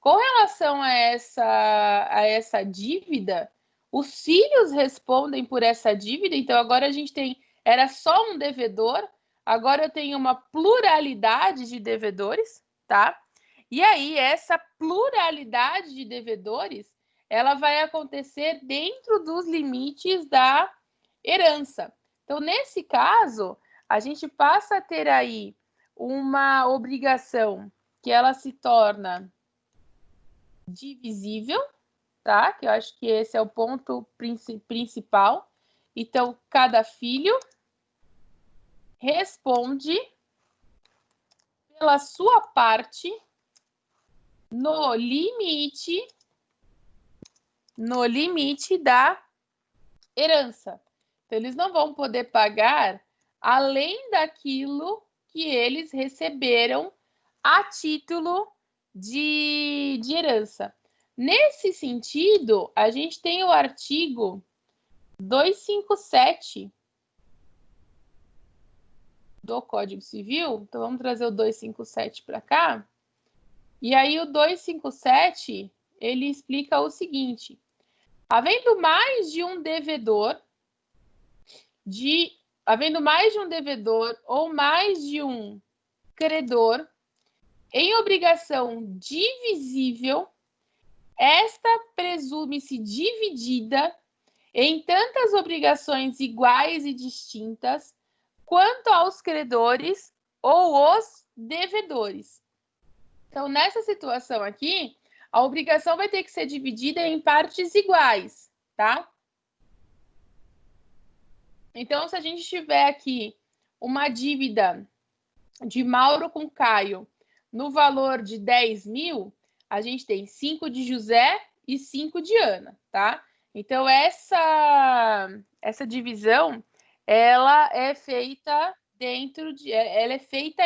Com relação a essa dívida, os filhos respondem por essa dívida. Então, agora a gente tem era só um devedor, agora eu tenho uma pluralidade de devedores, tá? E aí, essa pluralidade de devedores, ela vai acontecer dentro dos limites da herança. Então, nesse caso, a gente passa a ter aí uma obrigação que ela se torna divisível, tá? Que eu acho que esse é o ponto principal. Então, cada filho responde pela sua parte no limite da herança. Então, eles não vão poder pagar além daquilo que eles receberam a título de herança. Nesse sentido, a gente tem o artigo 257 do Código Civil. Então, vamos trazer o 257 para cá. E aí, o 257, ele explica o seguinte: havendo mais de um devedor ou mais de um credor em obrigação divisível, esta presume-se dividida em tantas obrigações iguais e distintas quanto aos credores ou os devedores. Então, nessa situação aqui, a obrigação vai ter que ser dividida em partes iguais, tá? Então, se a gente tiver aqui uma dívida de Mauro com Caio no valor de 10 mil, a gente tem 5 de José e 5 de Ana, tá? Então, essa divisão, ela é feita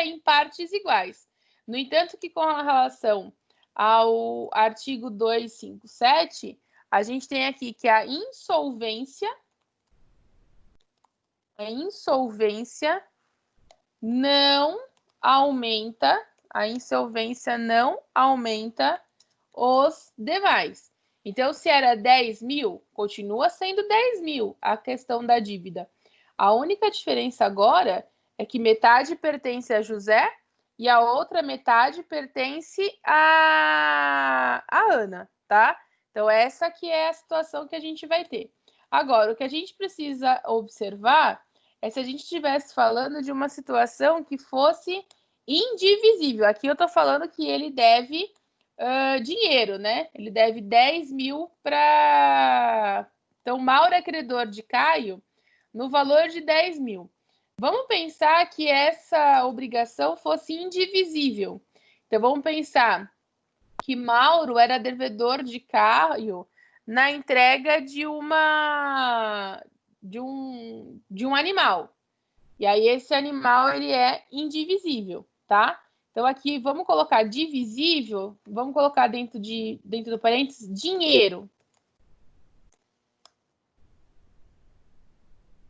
em partes iguais. No entanto, que com relação ao artigo 257, a gente tem aqui que a insolvência não aumenta os demais. Então, se era 10 mil, continua sendo 10 mil a questão da dívida. A única diferença agora é que metade pertence a José e a outra metade pertence a Ana, tá? Então, essa que é a situação que a gente vai ter. Agora, o que a gente precisa observar é se a gente estivesse falando de uma situação que fosse indivisível. Aqui eu estou falando que ele deve dinheiro, né? Ele deve 10 mil para... Então, Mauro é credor de Caio no valor de 10 mil. Vamos pensar que essa obrigação fosse indivisível. Então, vamos pensar que Mauro era devedor de Caio na entrega de um animal. E aí, esse animal, ele é indivisível, tá? Então, aqui, vamos colocar divisível, vamos colocar dentro do parênteses, dinheiro.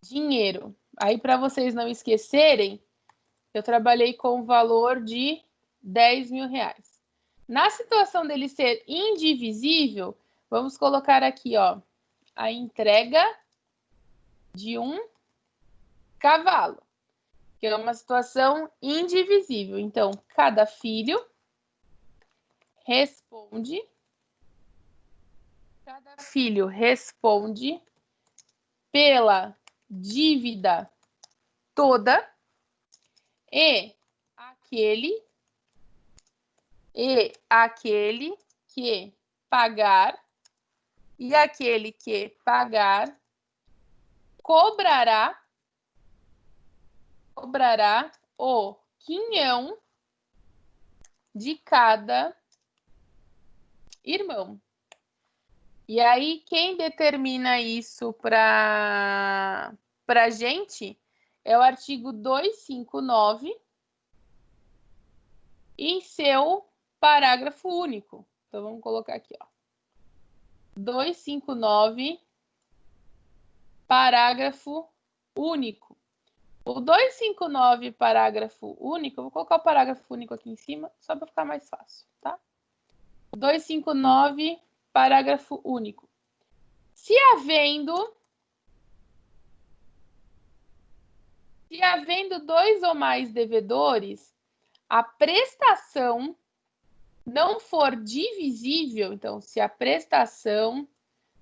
Dinheiro. Aí, para vocês não esquecerem, eu trabalhei com o valor de 10 mil reais. Na situação dele ser indivisível, vamos colocar aqui, ó, a entrega de um cavalo, que é uma situação indivisível. Então, cada filho responde pela dívida toda e aquele que pagar cobrará o quinhão de cada irmão. E aí, quem determina isso para a gente é o artigo 259 em seu parágrafo único. Então, vamos colocar aqui, ó. 259, parágrafo único. O 259, parágrafo único, eu vou colocar o parágrafo único aqui em cima, só para ficar mais fácil, tá? 259, parágrafo único. Se havendo Se havendo 2 ou mais devedores, a prestação não for divisível, então, se a prestação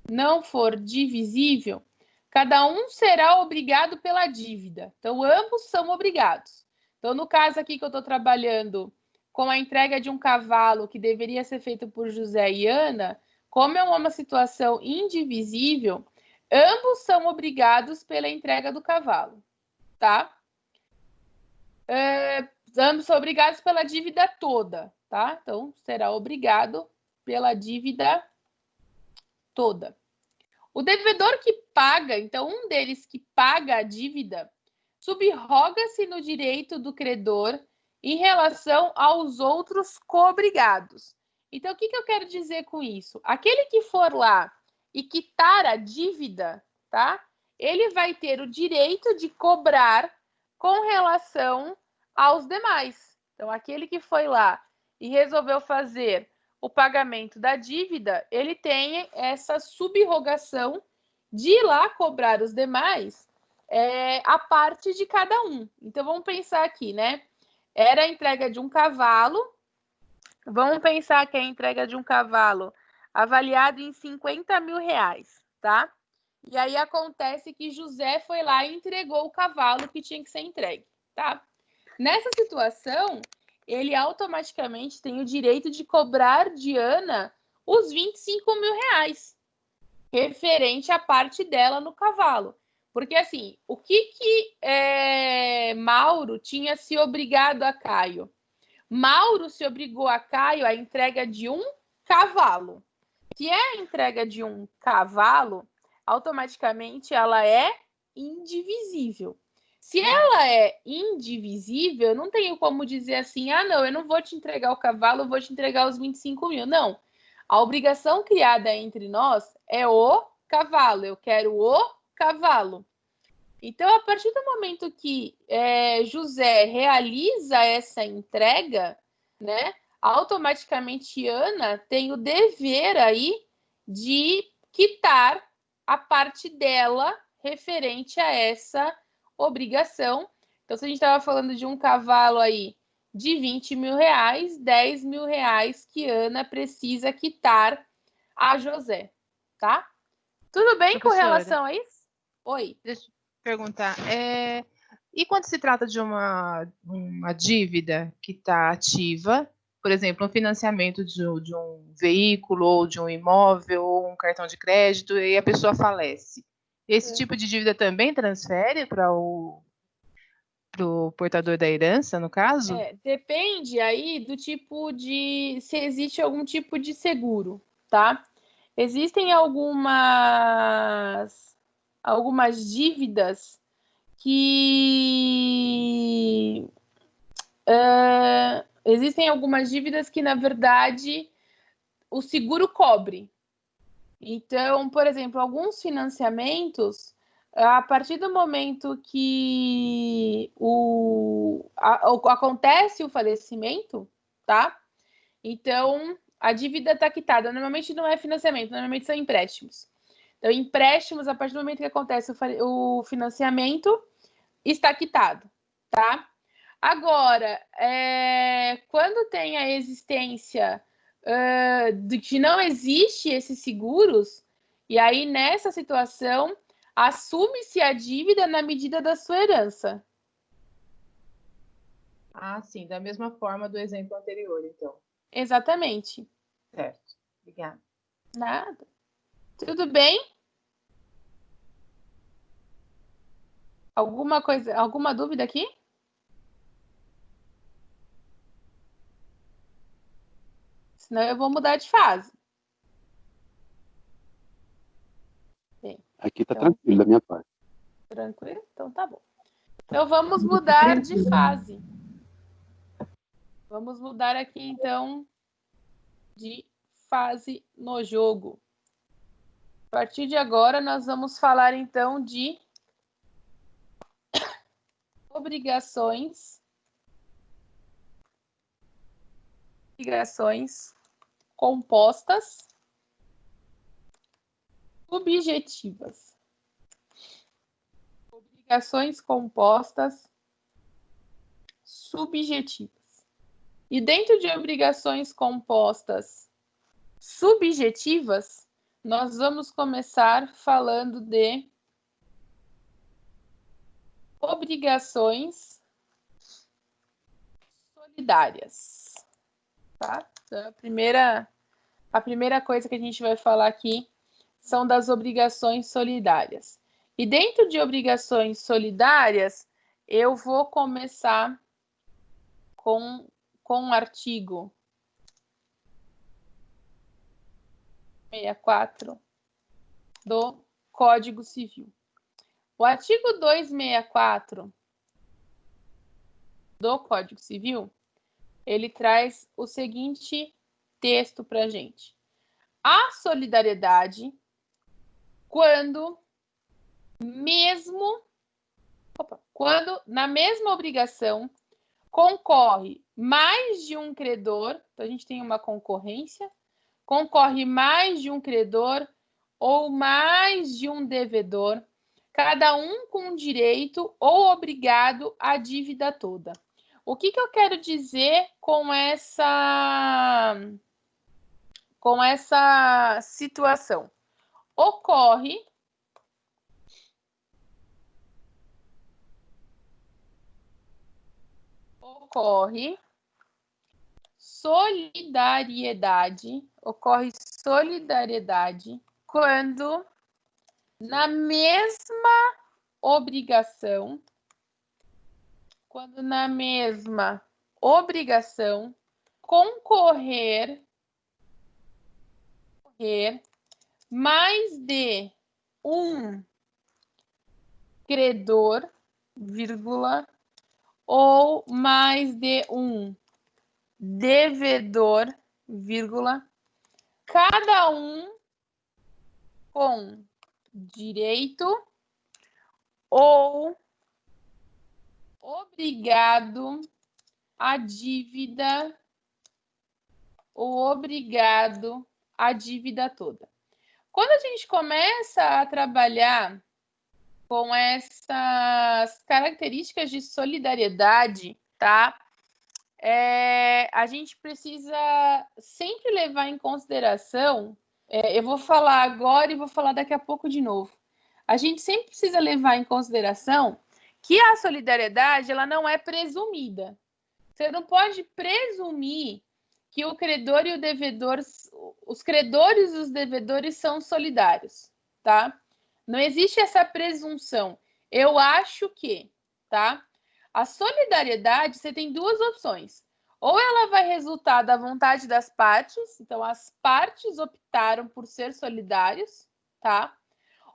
não for divisível, cada um será obrigado pela dívida. Então, ambos são obrigados. Então, no caso aqui que eu estou trabalhando com a entrega de um cavalo que deveria ser feito por José e Ana, como é uma situação indivisível, ambos são obrigados pela entrega do cavalo, tá? Ambos são obrigados pela dívida toda, tá? Então, será obrigado pela dívida toda. O devedor que paga, então, um deles que paga a dívida, subroga-se no direito do credor em relação aos outros coobrigados. Então, o que eu quero dizer com isso? Aquele que for lá e quitar a dívida, tá? Ele vai ter o direito de cobrar com relação aos demais. Então, aquele que foi lá e resolveu fazer o pagamento da dívida, ele tem essa subrogação de ir lá cobrar os demais a parte de cada um. Então, vamos pensar aqui, né? Era a entrega de um cavalo. Vamos pensar que é a entrega de um cavalo avaliado em 50 mil reais, tá? E aí acontece que José foi lá e entregou o cavalo que tinha que ser entregue, tá? Nessa situação, ele automaticamente tem o direito de cobrar de Ana os 25 mil reais, referente à parte dela no cavalo. Porque, assim, o que Mauro tinha se obrigado a Caio? Mauro se obrigou a Caio à entrega de um cavalo. Se é a entrega de um cavalo, automaticamente ela é indivisível. Se ela é indivisível, eu não tenho como dizer assim, não, eu não vou te entregar o cavalo, eu vou te entregar os 25 mil. Não. A obrigação criada entre nós é o cavalo. Eu quero o cavalo. Então, a partir do momento que José realiza essa entrega, né, automaticamente Ana tem o dever aí de quitar a parte dela referente a essa obrigação. Então, se a gente estava falando de um cavalo aí de 20 mil reais, 10 mil reais que Ana precisa quitar a José, tá? Tudo bem com relação a isso? Oi. Deixa eu perguntar. E quando se trata de uma dívida que está ativa, por exemplo, um financiamento de um veículo, ou de um imóvel, ou um cartão de crédito, e a pessoa falece, esse tipo de dívida também transfere para o portador da herança, no caso? Depende aí do tipo de... se existe algum tipo de seguro, tá? Existem algumas dívidas que... existem algumas dívidas que, na verdade, o seguro cobre. Então, por exemplo, alguns financiamentos, a partir do momento que acontece o falecimento, tá? Então, a dívida está quitada. Normalmente não é financiamento, normalmente são empréstimos. Então, empréstimos, a partir do momento que acontece o financiamento, está quitado, tá? Agora, quando tem a existência de que não existe esses seguros, e aí nessa situação assume-se a dívida na medida da sua herança. Ah, sim, da mesma forma do exemplo anterior, então. Exatamente. Certo, obrigada. Nada. Tudo bem? Alguma dúvida aqui? Senão eu vou mudar de fase. Bem, aqui tá então, tranquilo da minha parte. Tranquilo? Então tá bom. Então vamos mudar de fase. Vamos mudar aqui então de fase no jogo. A partir de agora nós vamos falar então de obrigações compostas subjetivas. obrigações compostas subjetivas. E dentro de obrigações compostas subjetivas, nós vamos começar falando de obrigações solidárias. Tá? Então, a primeira coisa que a gente vai falar aqui são das obrigações solidárias. E dentro de obrigações solidárias, eu vou começar com o artigo 64 do Código Civil. O artigo 264 do Código Civil, ele traz o seguinte texto para a gente. A solidariedade, quando na mesma obrigação concorre mais de um credor, então a gente tem uma concorrência, concorre mais de um credor ou mais de um devedor, cada um com direito ou obrigado à dívida toda. O que eu quero dizer com essa situação? Ocorre solidariedade quando na mesma obrigação concorrer mais de um credor, vírgula, ou mais de um devedor, vírgula, cada um com direito ou obrigado à dívida toda. Quando a gente começa a trabalhar com essas características de solidariedade, tá? A gente precisa sempre levar em consideração, eu vou falar agora e vou falar daqui a pouco de novo. A gente sempre precisa levar em consideração que a solidariedade, ela não é presumida. Você não pode presumir que o credor e o devedor, os credores e os devedores são solidários, tá? Não existe essa presunção. Eu acho que, tá? A solidariedade, você tem duas opções. Ou ela vai resultar da vontade das partes, então as partes optaram por ser solidários, tá?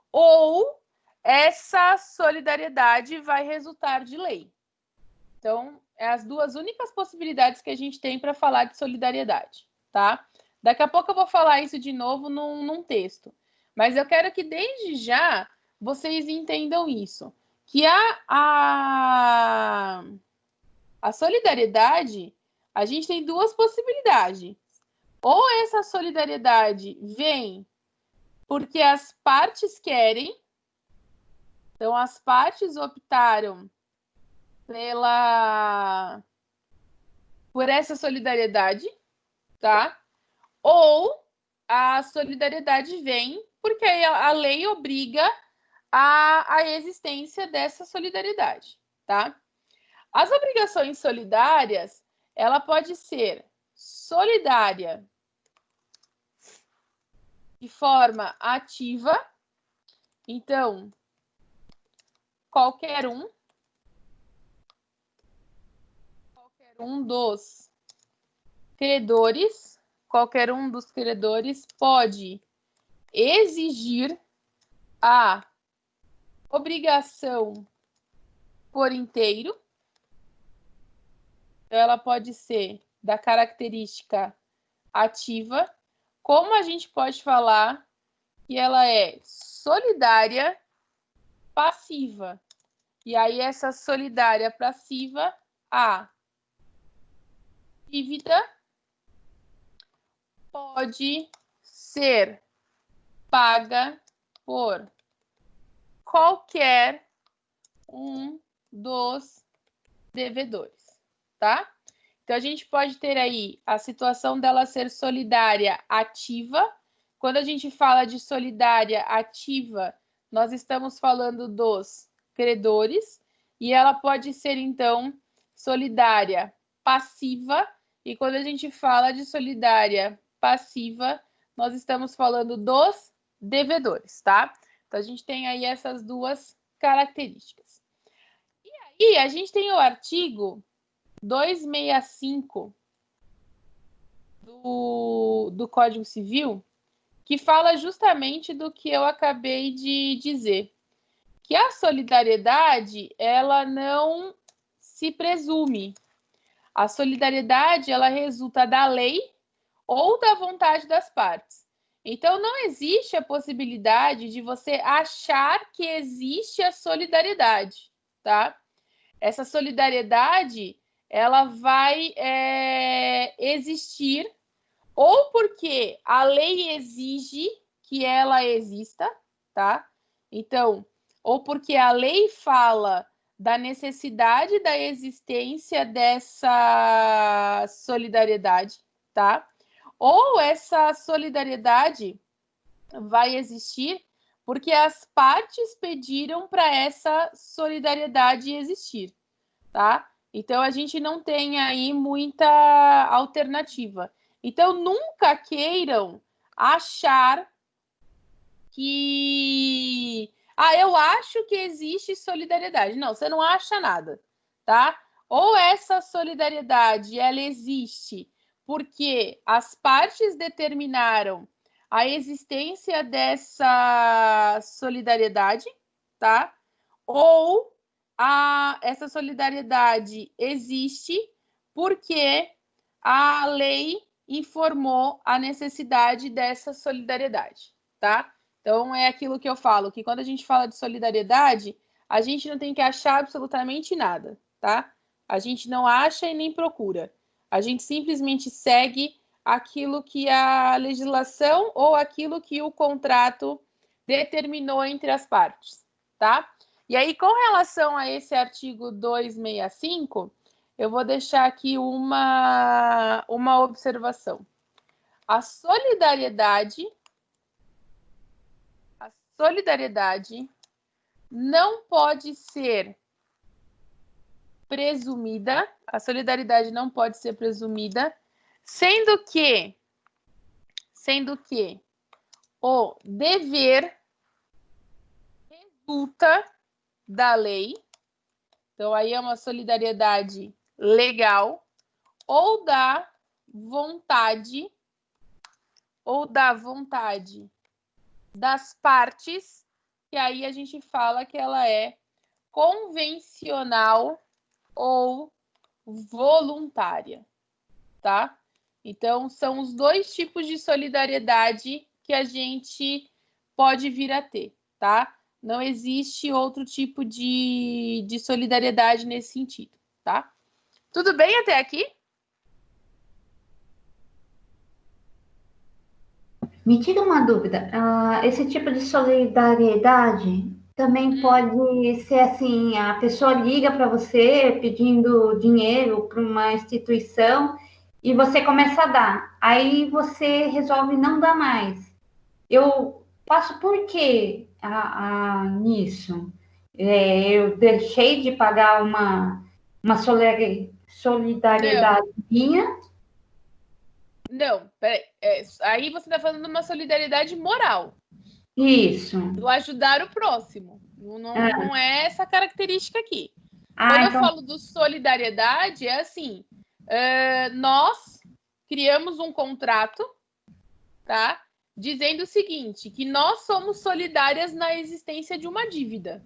Ou essa solidariedade vai resultar de lei. Então, é as duas únicas possibilidades que a gente tem para falar de solidariedade, tá? Daqui a pouco eu vou falar isso de novo num texto. Mas eu quero que desde já vocês entendam isso. Que a solidariedade, a gente tem duas possibilidades. Ou essa solidariedade vem porque as partes querem, então as partes optaram por essa solidariedade, tá? Ou a solidariedade vem porque a lei obriga a existência dessa solidariedade, tá? As obrigações solidárias, ela pode ser solidária de forma ativa, então, qualquer um dos credores pode exigir a obrigação por inteiro. Então, ela pode ser da característica ativa, como a gente pode falar que ela é solidária passiva. E aí, essa solidária passiva, a dívida pode ser paga por qualquer um dos devedores, tá? Então, a gente pode ter aí a situação dela ser solidária ativa. Quando a gente fala de solidária ativa, nós estamos falando dos credores. E ela pode ser, então, solidária passiva. E quando a gente fala de solidária passiva, nós estamos falando dos devedores, tá? Então, a gente tem aí essas duas características. E aí, a gente tem o artigo 265 do Código Civil, que fala justamente do que eu acabei de dizer, que a solidariedade, ela não se presume. A solidariedade, ela resulta da lei ou da vontade das partes. Então, não existe a possibilidade de você achar que existe a solidariedade, tá? Essa solidariedade, ela vai existir ou porque a lei exige que ela exista, tá? Então, ou porque a lei fala da necessidade da existência dessa solidariedade, tá? Ou essa solidariedade vai existir porque as partes pediram para essa solidariedade existir, tá? Então, a gente não tem aí muita alternativa. Então, nunca queiram achar que... eu acho que existe solidariedade. Não, você não acha nada, tá? Ou essa solidariedade, ela existe porque as partes determinaram a existência dessa solidariedade, tá? Ou essa solidariedade existe porque a lei informou a necessidade dessa solidariedade, tá? Então, é aquilo que eu falo, que quando a gente fala de solidariedade, a gente não tem que achar absolutamente nada, tá? A gente não acha e nem procura. A gente simplesmente segue aquilo que a legislação ou aquilo que o contrato determinou entre as partes, tá? E aí, com relação a esse artigo 265, eu vou deixar aqui uma observação. A solidariedade não pode ser presumida, sendo que o dever resulta da lei. Então, aí é uma solidariedade legal ou da vontade das partes, que aí a gente fala que ela é convencional ou voluntária, tá? Então, são os dois tipos de solidariedade que a gente pode vir a ter, tá? Não existe outro tipo de solidariedade nesse sentido, tá? Tudo bem até aqui? Me tira uma dúvida. Esse tipo de solidariedade também pode ser assim: a pessoa liga para você pedindo dinheiro para uma instituição e você começa a dar. Aí você resolve não dar mais. Eu passo por quê nisso? Eu deixei de pagar uma solidariedade minha? Não, peraí. Aí você está falando de uma solidariedade moral. Isso. Do ajudar o próximo. Não é essa característica aqui. Então... eu falo do solidariedade, é assim, nós criamos um contrato, tá? Dizendo o seguinte, que nós somos solidárias na existência de uma dívida.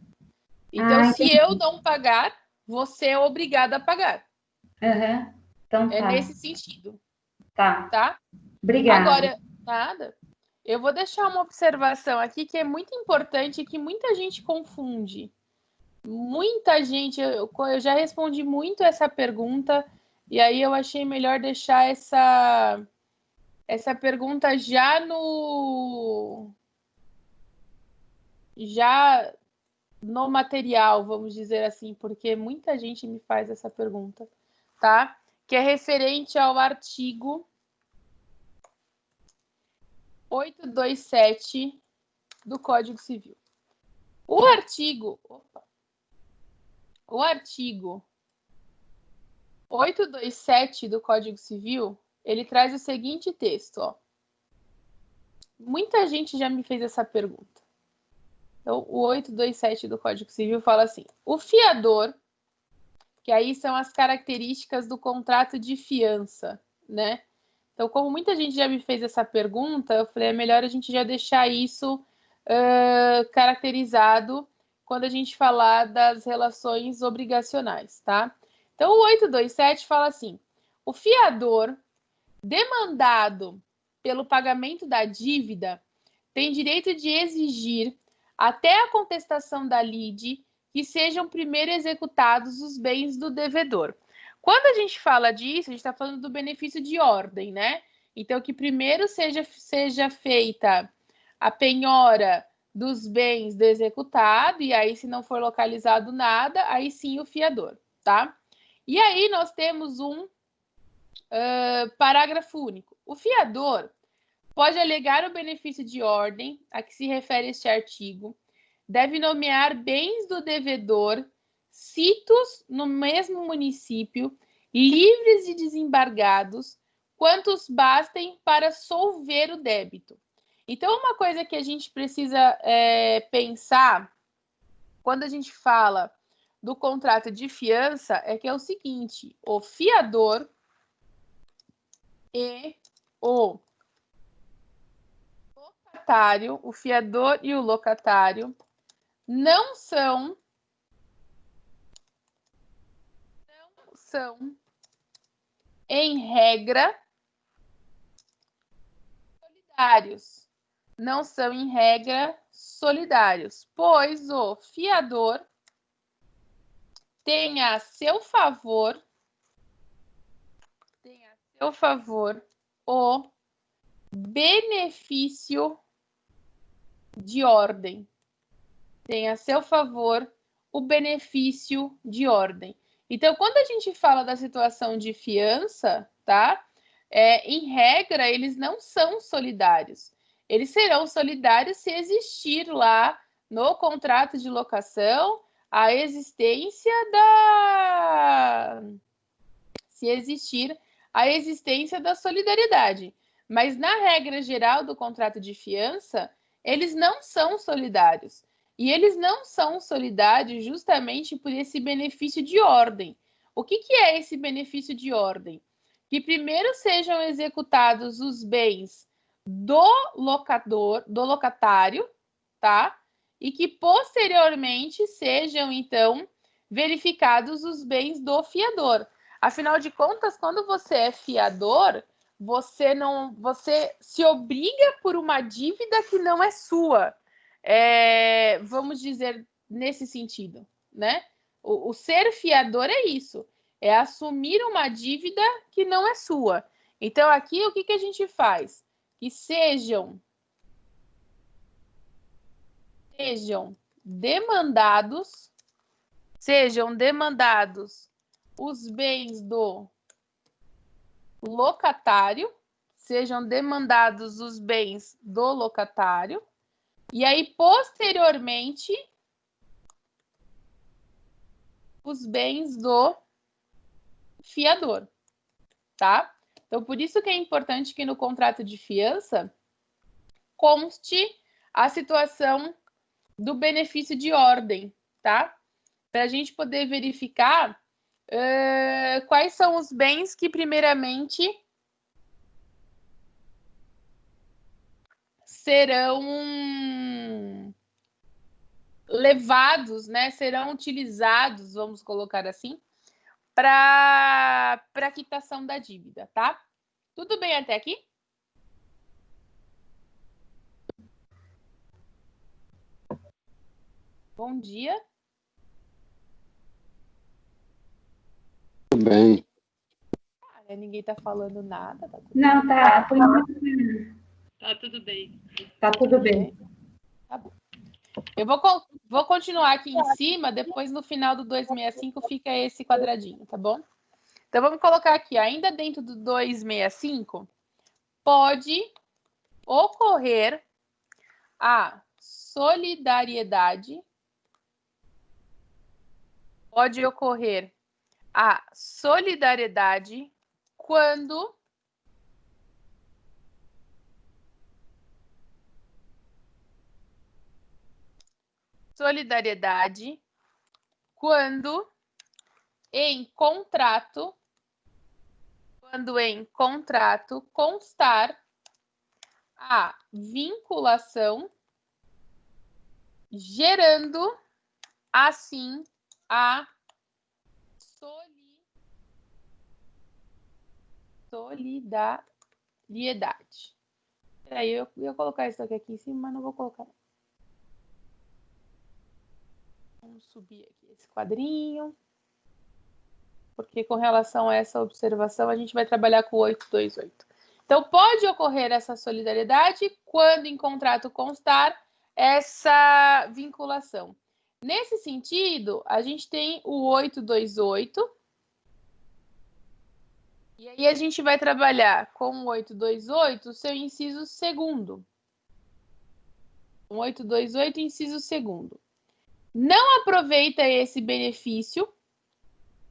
Então, se eu não pagar, você é obrigada a pagar. Uhum. Então, é nesse sentido. Tá? Obrigada. Agora, nada. Eu vou deixar uma observação aqui que é muito importante e que muita gente confunde. Muita gente, eu já respondi muito essa pergunta e aí eu achei melhor deixar essa pergunta já no material, vamos dizer assim, porque muita gente me faz essa pergunta, tá? Que é referente ao artigo 827 do Código Civil. O artigo 827 do Código Civil, ele traz o seguinte texto, ó. Muita gente já me fez essa pergunta. Então, o 827 do Código Civil fala assim: o fiador, que aí são as características do contrato de fiança, né? Então, como muita gente já me fez essa pergunta, eu falei, é melhor a gente já deixar isso caracterizado quando a gente falar das relações obrigacionais, tá? Então, o 827 fala assim: o fiador demandado pelo pagamento da dívida tem direito de exigir, até a contestação da lide, que sejam primeiro executados os bens do devedor. Quando a gente fala disso, a gente está falando do benefício de ordem, né? Então, que primeiro seja feita a penhora dos bens do executado, e aí, se não for localizado nada, aí sim o fiador, tá? E aí, nós temos um parágrafo único. O fiador pode alegar o benefício de ordem a que se refere este artigo, deve nomear bens do devedor sitos no mesmo município, livres e desembargados, quantos bastem para solver o débito. Então, uma coisa que a gente precisa pensar quando a gente fala do contrato de fiança é que é o seguinte: o fiador e o locatário, o fiador e o locatário, não são em regra solidários. Não são em regra solidários, pois o fiador tem a seu favor o benefício de ordem. Tem a seu favor o benefício de ordem. Então, quando a gente fala da situação de fiança, tá? Em regra, eles não são solidários. Eles serão solidários se existir lá no contrato de locação a existência da solidariedade. Mas, na regra geral do contrato de fiança, eles não são solidários. E eles não são solidários justamente por esse benefício de ordem. O que é esse benefício de ordem? Que primeiro sejam executados os bens do locatário, tá? E que posteriormente sejam, então, verificados os bens do fiador. Afinal de contas, quando você é fiador, você se obriga por uma dívida que não é sua. Vamos dizer nesse sentido, né? O ser fiador é isso, é assumir uma dívida que não é sua. Então, aqui, o que a gente faz? Que sejam demandados os bens do locatário, e aí, posteriormente, os bens do fiador, tá? Então, por isso que é importante que no contrato de fiança conste a situação do benefício de ordem, tá? Para a gente poder verificar quais são os bens que, primeiramente, serão levados, né? Serão utilizados, vamos colocar assim, para a quitação da dívida, tá? Tudo bem até aqui? Bom dia. Tudo bem. Ninguém tá falando nada. Tá tudo Não, tá. Tá tudo bem. Tá tudo bem. Tá bom. Eu vou continuar aqui em cima, depois no final do 265 fica esse quadradinho, tá bom? Então, vamos colocar aqui, ainda dentro do 265, pode ocorrer a solidariedade. Pode ocorrer a solidariedade quando em contrato constar a vinculação, gerando assim a solidariedade. Aí eu ia colocar isso aqui em cima, mas não vou colocar. Vamos subir aqui esse quadrinho. Porque com relação a essa observação, a gente vai trabalhar com o 828. Então, pode ocorrer essa solidariedade quando em contrato constar essa vinculação. Nesse sentido, a gente tem o 828. E aí a gente vai trabalhar com o 828, o seu inciso segundo. O 828, inciso segundo. Não aproveita esse benefício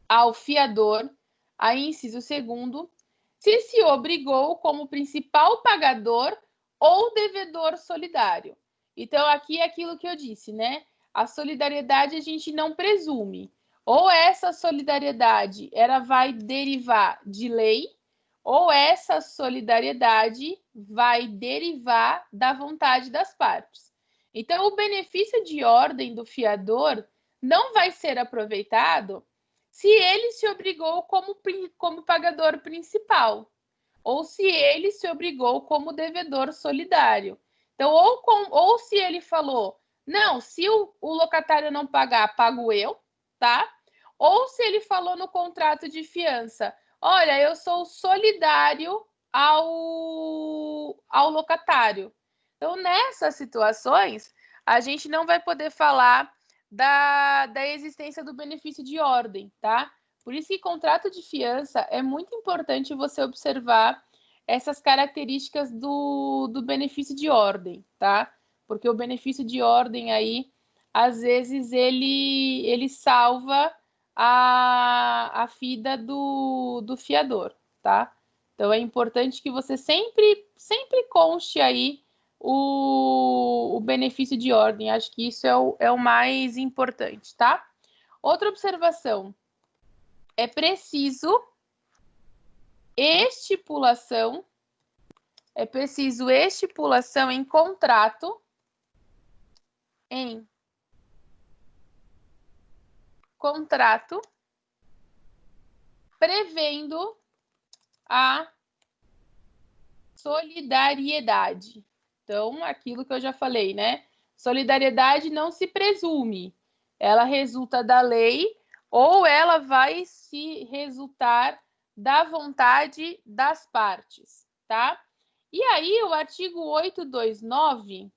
ao fiador, aí inciso segundo, se obrigou como principal pagador ou devedor solidário. Então, aqui é aquilo que eu disse, né? A solidariedade a gente não presume. Ou essa solidariedade ela vai derivar de lei, ou essa solidariedade vai derivar da vontade das partes. Então, o benefício de ordem do fiador não vai ser aproveitado se ele se obrigou como pagador principal, ou se ele se obrigou como devedor solidário. Então, ou se ele falou, não, se o locatário não pagar, pago eu, tá? Ou se ele falou no contrato de fiança, olha, eu sou solidário ao locatário. Então, nessas situações, a gente não vai poder falar da existência do benefício de ordem, tá? Por isso que contrato de fiança é muito importante você observar essas características do benefício de ordem, tá? Porque o benefício de ordem aí, às vezes, ele salva a vida do fiador, tá? Então, é importante que você sempre conste aí o benefício de ordem. Acho que isso é o mais importante, tá? Outra observação. É preciso estipulação em contrato prevendo a solidariedade. Então, aquilo que eu já falei, né? Solidariedade não se presume. Ela resulta da lei ou ela vai se resultar da vontade das partes, tá? E aí, o artigo 829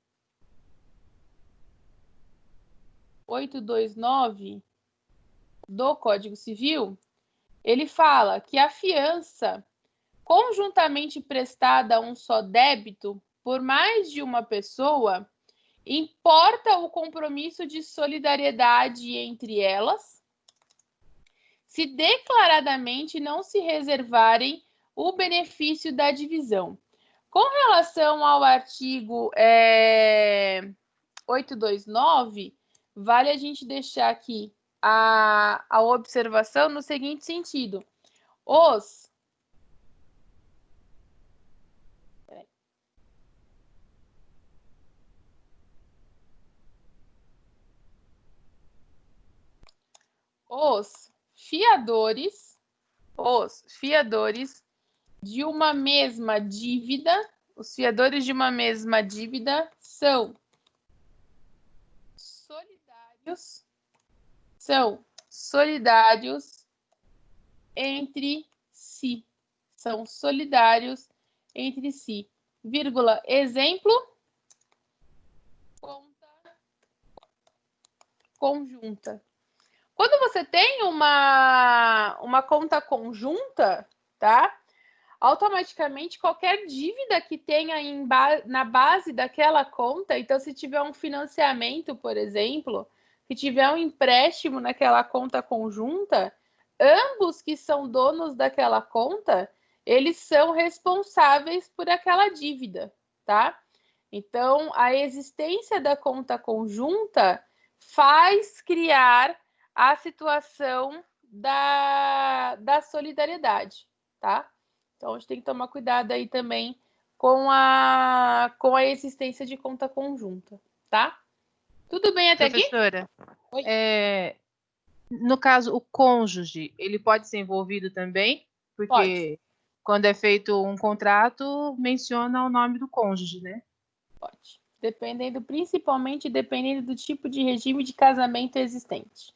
do Código Civil, ele fala que a fiança conjuntamente prestada a um só débito por mais de uma pessoa, importa o compromisso de solidariedade entre elas, se declaradamente não se reservarem o benefício da divisão. Com relação ao artigo 829, vale a gente deixar aqui a observação no seguinte sentido. Os fiadores de uma mesma dívida, são solidários entre si. São solidários entre si. Vírgula, exemplo, conta conjunta. Quando você tem uma conta conjunta, tá? Automaticamente, qualquer dívida que tenha na base daquela conta, então, se tiver um financiamento, por exemplo, se tiver um empréstimo naquela conta conjunta, ambos que são donos daquela conta, eles são responsáveis por aquela dívida, tá? Então, a existência da conta conjunta faz criar a situação da solidariedade, tá? Então, a gente tem que tomar cuidado aí também com a existência de conta conjunta, tá? Tudo bem até aqui? Professora, no caso, o cônjuge, ele pode ser envolvido também? Porque Pode. Quando é feito um contrato, menciona o nome do cônjuge, né? Pode. Principalmente dependendo do tipo de regime de casamento existente.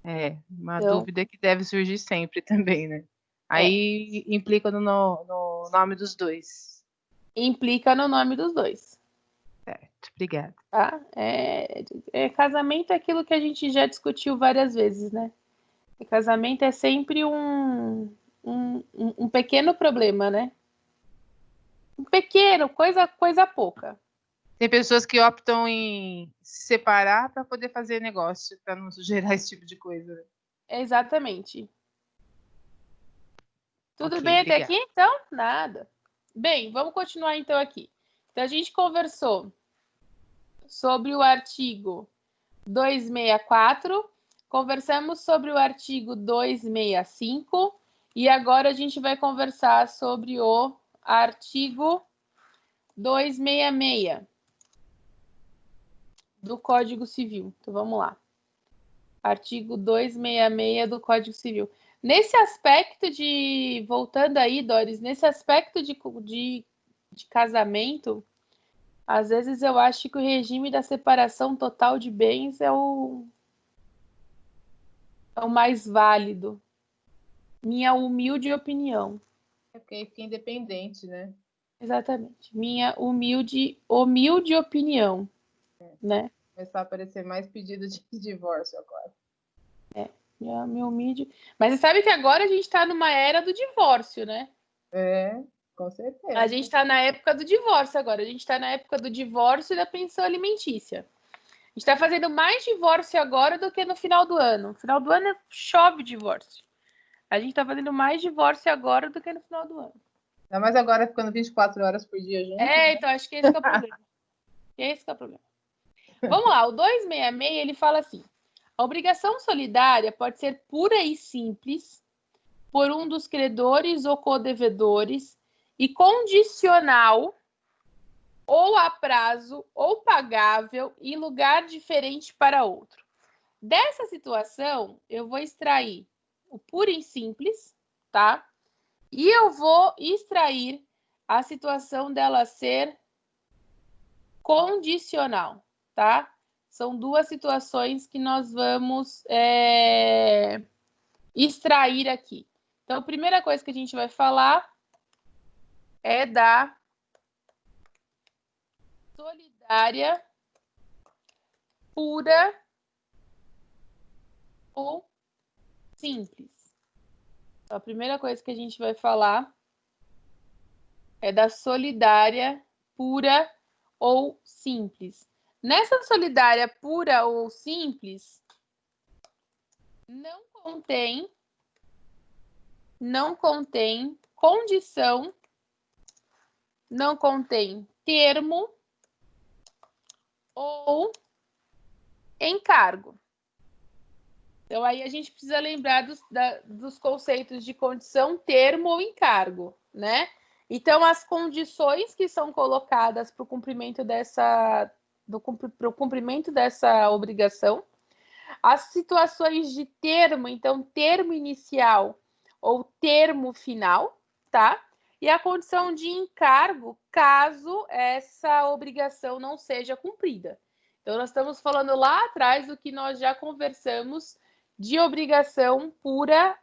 É, uma dúvida que deve surgir sempre também, né? Aí implica no nome dos dois. Implica no nome dos dois. Certo, obrigada. Tá? Casamento é aquilo que a gente já discutiu várias vezes, né? E casamento é sempre um pequeno problema, né? Um pequeno, coisa pouca. Tem pessoas que optam em se separar para poder fazer negócio, para não gerar esse tipo de coisa. Né? Exatamente. Tudo Ok, bem até obrigada. aqui, então? Nada. Bem, vamos continuar então aqui. Então, a gente conversou sobre o artigo 264, conversamos sobre o artigo 265 e agora a gente vai conversar sobre o artigo 266 do Código Civil. Então, vamos lá. Artigo 266 do Código Civil. Nesse aspecto voltando aí, Doris, nesse aspecto de casamento, às vezes eu acho que o regime da separação total de bens é o mais válido. Minha humilde opinião. É porque fica independente, né? Exatamente. Minha humilde opinião. Né? Começar a aparecer mais pedido de divórcio agora. Minha humilde. Mas você sabe que agora a gente está numa era do divórcio, né? Com certeza. A gente está na época do divórcio agora. A gente está na época do divórcio e da pensão alimentícia. A gente está fazendo mais divórcio agora do que no final do ano. No final do ano chove divórcio. A gente está fazendo mais divórcio agora do que no final do ano. Ainda mais agora ficando 24 horas por dia junto. Né? Então acho que esse é o problema. Vamos lá, o 266, ele fala assim: a obrigação solidária pode ser pura e simples por um dos credores ou codevedores e condicional ou a prazo ou pagável em lugar diferente para outro. Dessa situação, eu vou extrair o puro e simples, tá? E eu vou extrair a situação dela ser condicional, tá? São duas situações que nós vamos extrair aqui. Então, a primeira coisa que a gente vai falar é da solidária pura ou simples. Então, a primeira coisa que a gente vai falar é da solidária pura ou simples. Nessa solidária pura ou simples, não contém condição, não contém termo ou encargo. Então, aí a gente precisa lembrar dos conceitos de condição, termo ou encargo, né? Então, as condições que são colocadas para o cumprimento dessa obrigação, as situações de termo, então, termo inicial ou termo final, tá? E a condição de encargo, caso essa obrigação não seja cumprida. Então, nós estamos falando lá atrás do que nós já conversamos de obrigação pura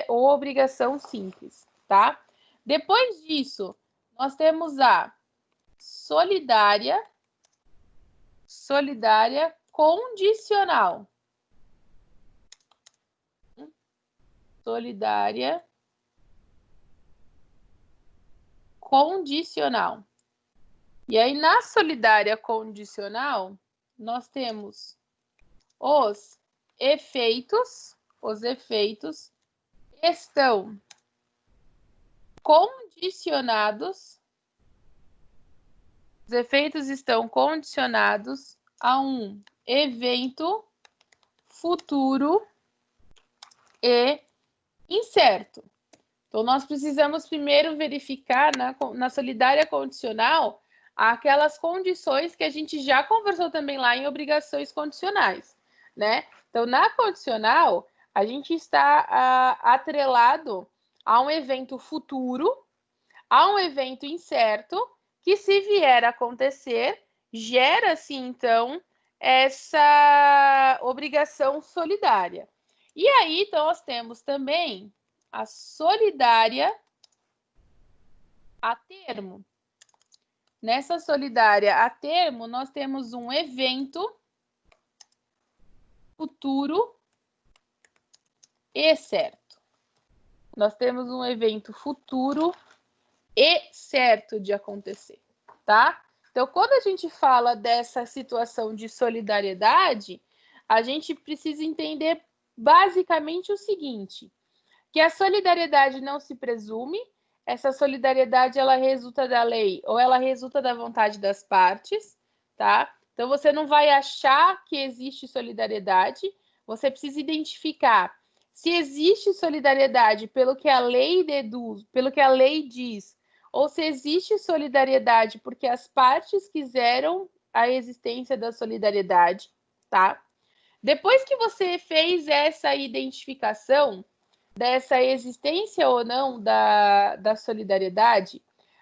ou obrigação simples, tá? Depois disso, nós temos a solidária condicional. Solidária condicional. E aí, na solidária condicional, nós temos os efeitos. Os efeitos estão condicionados. Os efeitos estão condicionados a um evento futuro e incerto. Então, nós precisamos primeiro verificar na solidária condicional aquelas condições que a gente já conversou também lá em obrigações condicionais, né? Então, na condicional, a gente está atrelado a um evento futuro, a um evento incerto, que se vier a acontecer, gera-se, então, essa obrigação solidária. E aí, então, nós temos também a solidária a termo. Nessa solidária a termo, nós temos um evento futuro e certo. Nós temos um evento futuro e certo de acontecer, tá? Então, quando a gente fala dessa situação de solidariedade, a gente precisa entender basicamente o seguinte, que a solidariedade não se presume, essa solidariedade ela resulta da lei ou ela resulta da vontade das partes, tá? Então, você não vai achar que existe solidariedade, você precisa identificar se existe solidariedade pelo que a lei deduz, pelo que a lei diz, ou se existe solidariedade porque as partes quiseram a existência da solidariedade, tá? Depois que você fez essa identificação dessa existência ou não da solidariedade,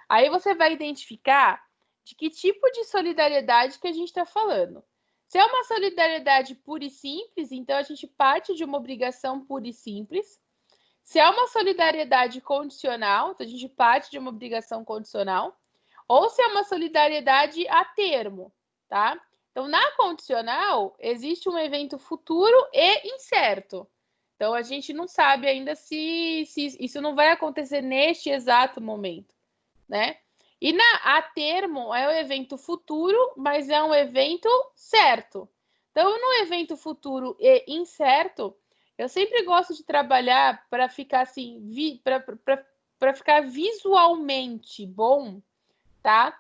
aí você vai identificar de que tipo de solidariedade que a gente está falando. Se é uma solidariedade pura e simples, então a gente parte de uma obrigação pura e simples. Se é uma solidariedade condicional, então a gente parte de uma obrigação condicional. Ou se é uma solidariedade a termo, tá? Então, na condicional, existe um evento futuro e incerto. Então, a gente não sabe ainda se isso não vai acontecer neste exato momento, né? E a termo é um evento futuro, mas é um evento certo. Então, no evento futuro e incerto, eu sempre gosto de trabalhar para ficar assim, para ficar visualmente bom, tá?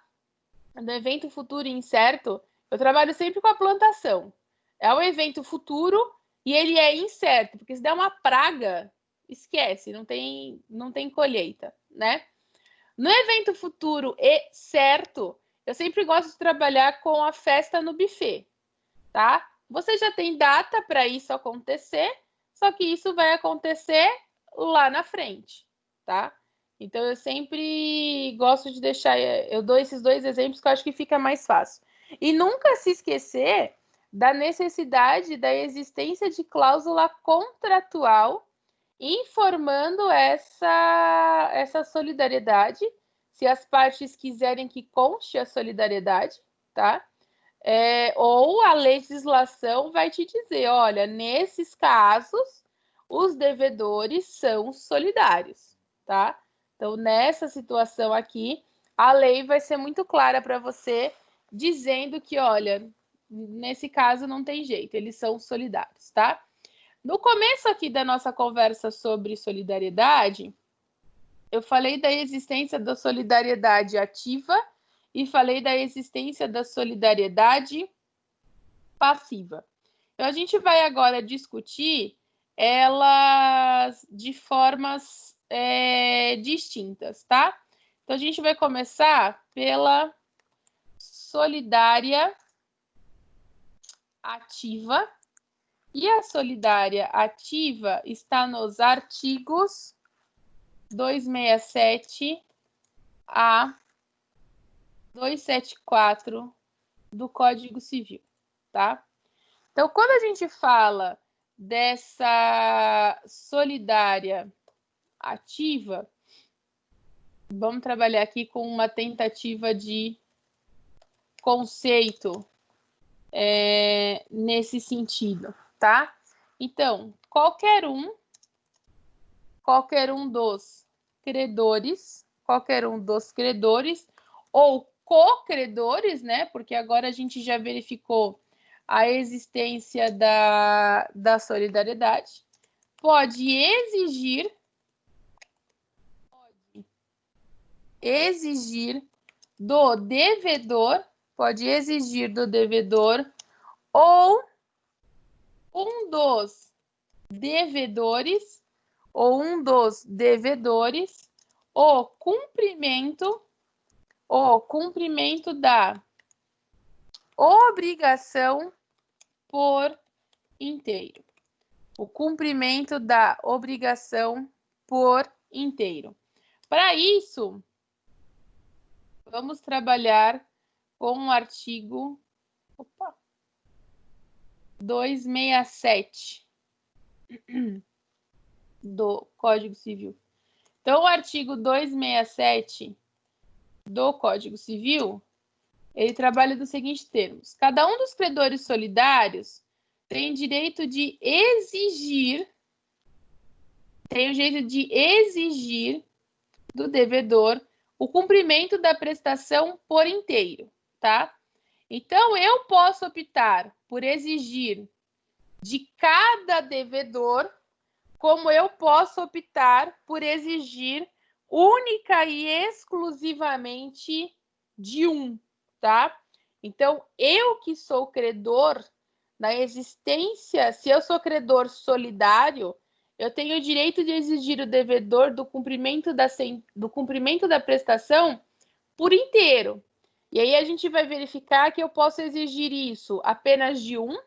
No evento futuro e incerto, eu trabalho sempre com a plantação. É um evento futuro e ele é incerto, porque se der uma praga, esquece, não tem colheita, né? No evento futuro e certo, eu sempre gosto de trabalhar com a festa no buffet, tá? Você já tem data para isso acontecer, só que isso vai acontecer lá na frente, tá? Então, eu sempre gosto de deixar... Eu dou esses dois exemplos que eu acho que fica mais fácil. E nunca se esquecer da necessidade da existência de cláusula contratual informando essa solidariedade, se as partes quiserem que conste a solidariedade, tá? Ou a legislação vai te dizer, olha, nesses casos, os devedores são solidários, tá? Então, nessa situação aqui, a lei vai ser muito clara para você, dizendo que, olha, nesse caso não tem jeito, eles são solidários, tá? No começo aqui da nossa conversa sobre solidariedade, eu falei da existência da solidariedade ativa e falei da existência da solidariedade passiva. Então, a gente vai agora discutir elas de formas distintas, tá? Então, a gente vai começar pela solidária ativa. E a solidária ativa está nos artigos 267 a 274 do Código Civil, tá? Então, quando a gente fala dessa solidária ativa, vamos trabalhar aqui com uma tentativa de conceito nesse sentido, tá? Então, qualquer um dos credores, ou co-credores, né? Porque agora a gente já verificou a existência da solidariedade, pode exigir do devedor, ou um dos devedores o cumprimento da obrigação por inteiro. Para isso, vamos trabalhar com o artigo 267 do Código Civil. Então, o artigo 267 do Código Civil, ele trabalha dos seguintes termos: cada um dos credores solidários tem o direito de exigir do devedor o cumprimento da prestação por inteiro, tá? Então, eu posso optar por exigir de cada devedor, como eu posso optar por exigir única e exclusivamente de um, tá? Então, eu que sou credor, na existência, se eu sou credor solidário, eu tenho o direito de exigir o devedor do cumprimento da prestação por inteiro. E aí a gente vai verificar que eu posso exigir isso apenas de um,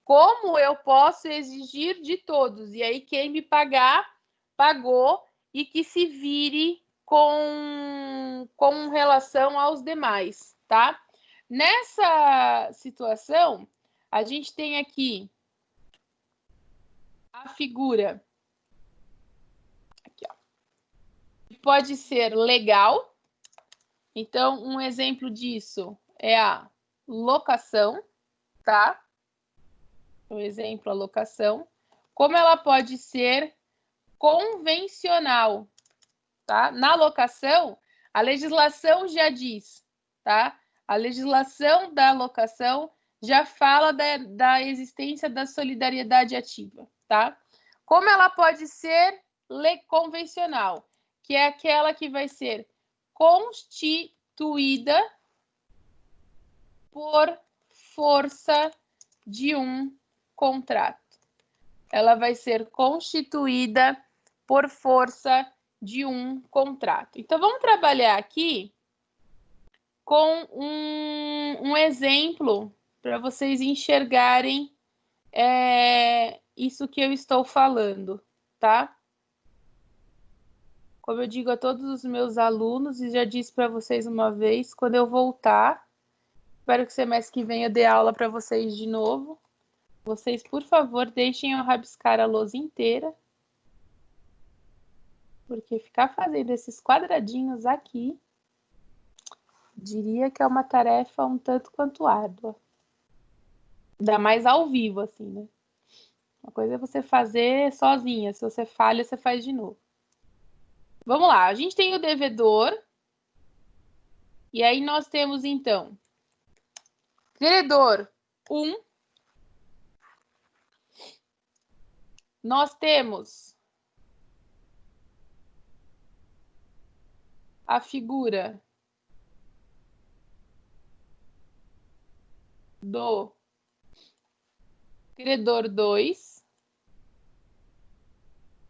como eu posso exigir de todos. E aí quem me pagar, pagou, e que se vire com relação aos demais, tá? Nessa situação, a gente tem aqui a figura, aqui, ó, que pode ser legal. Então, um exemplo disso é a locação, tá? Por exemplo, a locação. Como ela pode ser convencional, tá? Na locação, a legislação já diz, tá? A legislação da locação já fala da existência da solidariedade ativa, tá? Como ela pode ser convencional, que é aquela que vai ser constituída por força de um contrato. Ela vai ser constituída por força de um contrato. Então, vamos trabalhar aqui com um exemplo para vocês enxergarem isso que eu estou falando, tá? Como eu digo a todos os meus alunos, e já disse para vocês uma vez, quando eu voltar, espero que semestre que vem eu dê aula para vocês de novo. Vocês, por favor, deixem eu rabiscar a lousa inteira, porque ficar fazendo esses quadradinhos aqui, diria que é uma tarefa um tanto quanto árdua. Ainda mais ao vivo, assim, né? Uma coisa é você fazer sozinha, se você falha, você faz de novo. Vamos lá, a gente tem o devedor, e aí nós temos, então, credor 1, nós temos a figura do credor 2,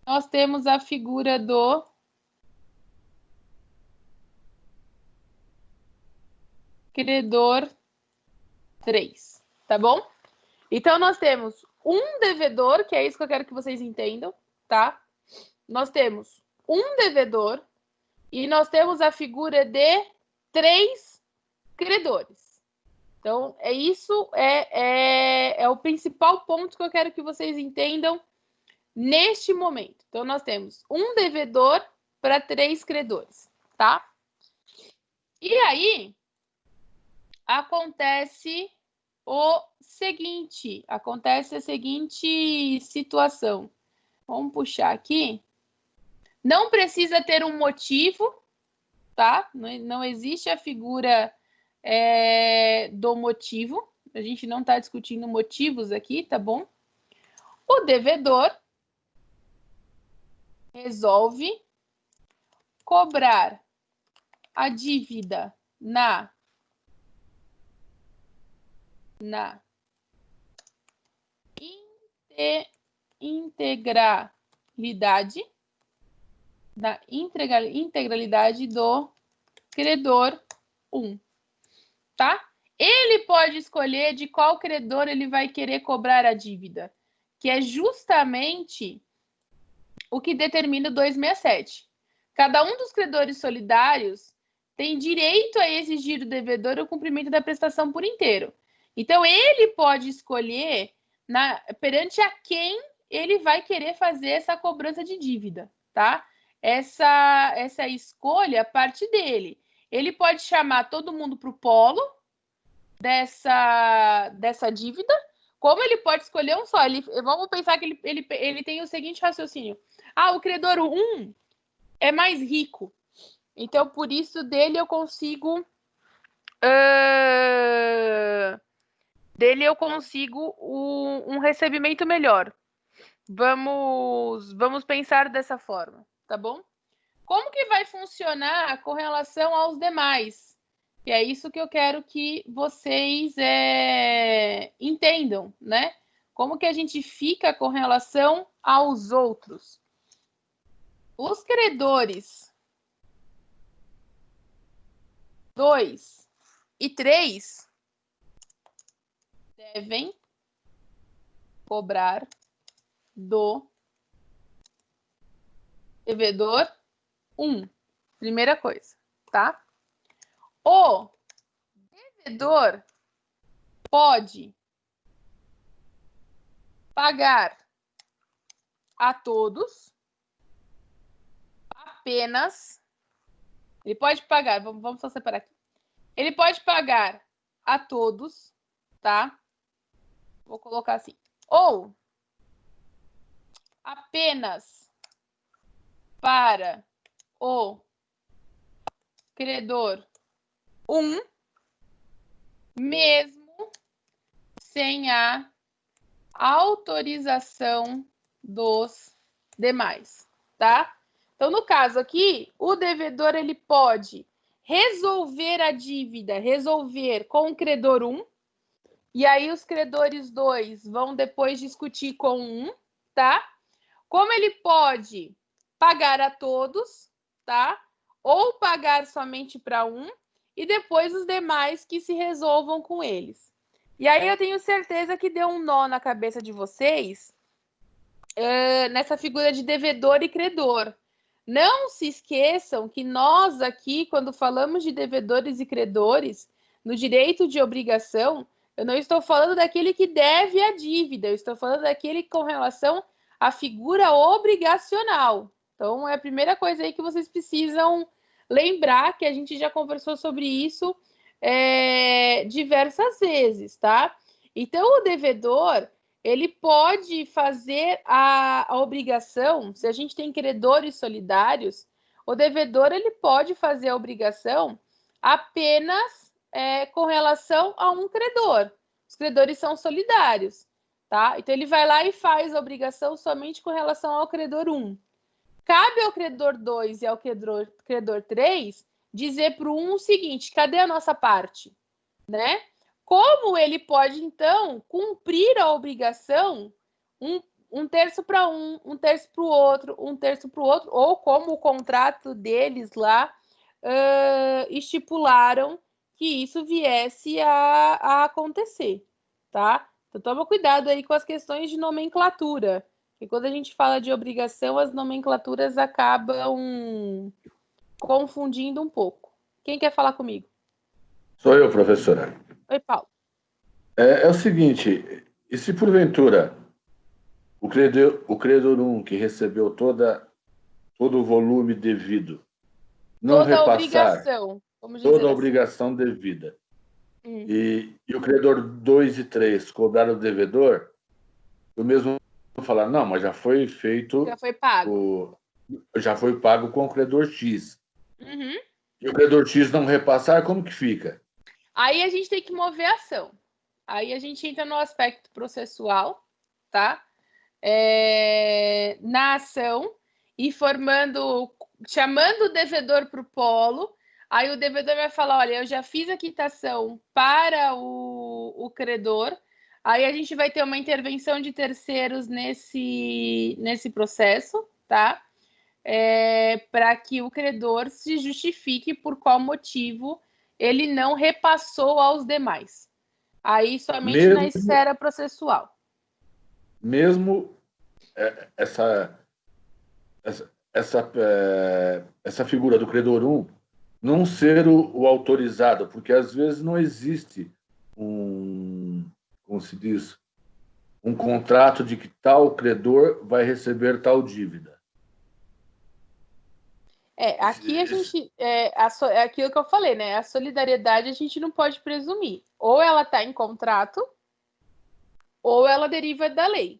nós temos a figura do credor 3, tá bom? Então, nós temos um devedor, que é isso que eu quero que vocês entendam, tá? Nós temos um devedor e nós temos a figura de 3 credores. Então, isso é o principal ponto que eu quero que vocês entendam neste momento. Então, nós temos um devedor para 3 credores, tá? E aí, acontece o seguinte, acontece a seguinte situação. Vamos puxar aqui. Não precisa ter um motivo, tá? Não existe a figura do motivo. A gente não está discutindo motivos aqui, tá bom? O devedor resolve cobrar a dívida na integralidade do credor 1, tá? Ele pode escolher de qual credor ele vai querer cobrar a dívida, que é justamente o que determina o 267. Cada um dos credores solidários tem direito a exigir do devedor o cumprimento da prestação por inteiro. Então, ele pode escolher perante a quem ele vai querer fazer essa cobrança de dívida, tá? Essa escolha parte dele. Ele pode chamar todo mundo para o polo dessa dívida, como ele pode escolher um só. Vamos pensar que ele tem o seguinte raciocínio. O credor 1 é mais rico. Então, por isso, dele eu consigo um recebimento melhor. Vamos pensar dessa forma, tá bom? Como que vai funcionar com relação aos demais? E é isso que eu quero que vocês entendam, né? Como que a gente fica com relação aos outros? Os credores 2 e 3 devem cobrar do devedor 1. Primeira coisa, tá? O devedor pode pagar a todos apenas. Ele pode pagar, vamos só separar aqui. Ele pode pagar a todos, tá? Vou colocar assim. Ou apenas para o credor 1, mesmo sem a autorização dos demais, tá? Então, no caso aqui, o devedor ele pode resolver a dívida, com o credor 1, e aí os credores 2 vão depois discutir com 1, tá? Como ele pode pagar a todos, tá? Ou pagar somente para 1, e depois os demais que se resolvam com eles. E aí eu tenho certeza que deu um nó na cabeça de vocês nessa figura de devedor e credor. Não se esqueçam que nós aqui, quando falamos de devedores e credores, no direito de obrigação, eu não estou falando daquele que deve a dívida, eu estou falando daquele com relação à figura obrigacional. Então, é a primeira coisa aí que vocês precisam lembrar, que a gente já conversou sobre isso diversas vezes, tá? Então, o devedor, ele pode fazer a obrigação, se a gente tem credores solidários, o devedor ele pode fazer a obrigação apenas com relação a um credor. Os credores são solidários, tá? Então, ele vai lá e faz a obrigação somente com relação ao credor 1. Cabe ao credor 2 e ao credor 3 dizer para o 1 o seguinte: cadê a nossa parte? Né? Como ele pode, então, cumprir a obrigação um terço para um terço para o outro, um terço para o outro, ou como o contrato deles lá estipularam que isso viesse a acontecer, tá? Então, toma cuidado aí com as questões de nomenclatura, porque quando a gente fala de obrigação, as nomenclaturas acabam confundindo um pouco. Quem quer falar comigo? Sou eu, professora. Oi, Paulo. É o seguinte, e se porventura o credor 1 que recebeu todo o volume devido não toda repassar obrigação, vamos dizer toda a assim. obrigação devida, e o credor 2 e 3 cobraram o devedor, o mesmo falar, não, mas já foi feito... Já foi pago. Já foi pago com o credor X. Uhum. E o credor X não repassar, como que fica? Aí a gente tem que mover a ação. Aí a gente entra no aspecto processual, tá? Na ação e chamando o devedor para o polo. Aí o devedor vai falar, olha, eu já fiz a quitação para o credor. Aí a gente vai ter uma intervenção de terceiros nesse processo, tá? Para que o credor se justifique por qual motivo ele não repassou aos demais. Aí somente na esfera processual. Mesmo essa figura do credor 1 não ser o autorizado, porque às vezes não existe como se diz, um contrato de que tal credor vai receber tal dívida. Aqui a gente, é aquilo que eu falei, né? A solidariedade a gente não pode presumir. Ou ela está em contrato, ou ela deriva da lei.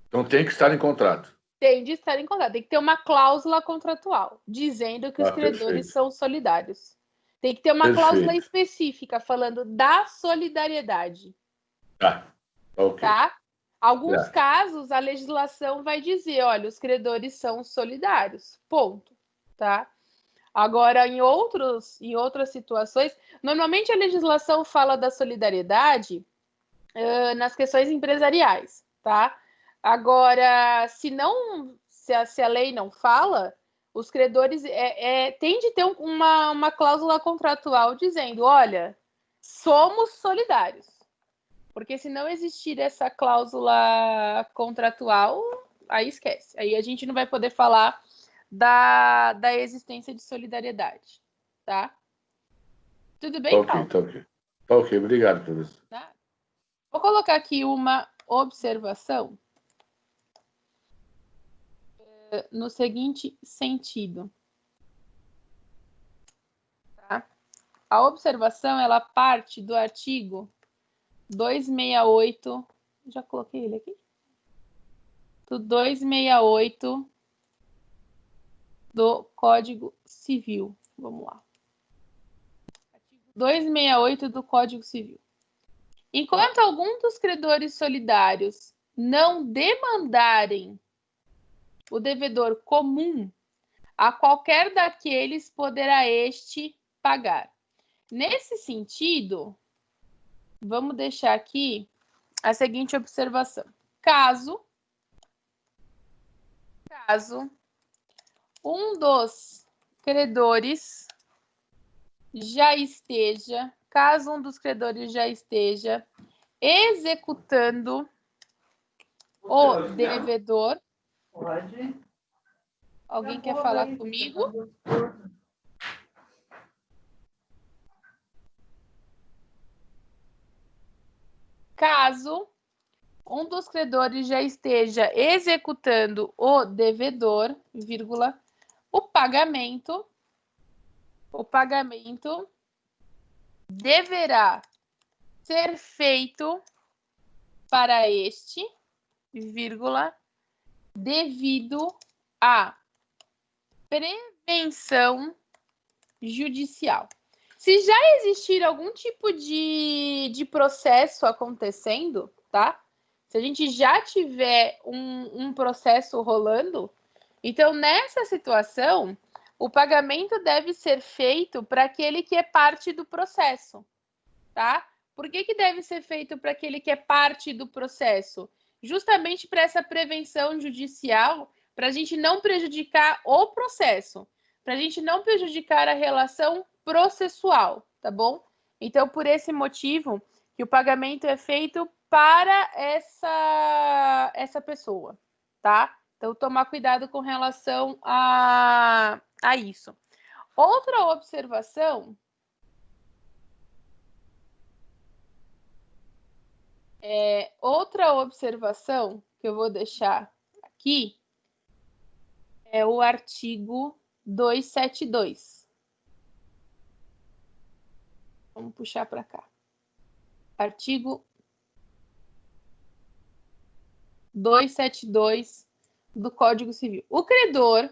Então tem que estar em contrato. Tem de estar em contrato. Tem que ter uma cláusula contratual dizendo que os credores perfeito. são solidários. Tem que ter uma cláusula específica falando da solidariedade. Ok. Tá? Alguns casos, a legislação vai dizer, olha, os credores são solidários. Ponto. Tá? Agora, em outras situações, normalmente a legislação fala da solidariedade nas questões empresariais, tá? Agora, se a lei não fala, os credores têm de ter uma cláusula contratual dizendo, olha, somos solidários. Porque se não existir essa cláusula contratual, aí esquece. Aí a gente não vai poder falar da existência de solidariedade, tá? Tudo bem, Paulo? Tá ok. Obrigado, professor. Tá? Vou colocar aqui uma observação no seguinte sentido. Tá? A observação, ela parte do artigo 268, já coloquei ele aqui? Do 268 do Código Civil. Vamos lá. Artigo 268 do Código Civil. Enquanto algum dos credores solidários não demandarem o devedor comum, a qualquer daqueles poderá este pagar. Nesse sentido, vamos deixar aqui a seguinte observação. Caso um dos credores já esteja executando o devedor. Pode. Alguém quer falar comigo? Caso um dos credores já esteja executando o devedor, vírgula, o pagamento deverá ser feito para este, vírgula, devido à prevenção judicial. Se já existir algum tipo de processo acontecendo, tá? Se a gente já tiver um processo rolando, então nessa situação, o pagamento deve ser feito para aquele que é parte do processo, tá? Por que deve ser feito para aquele que é parte do processo? Justamente para essa prevenção judicial, para a gente não prejudicar o processo, para a gente não prejudicar a relação processual, tá bom? Então, por esse motivo, que o pagamento é feito para essa pessoa, tá? Então, tomar cuidado com relação a isso. Outra observação que eu vou deixar aqui é o artigo 272. Vamos puxar para cá. Artigo 272 do Código Civil. O credor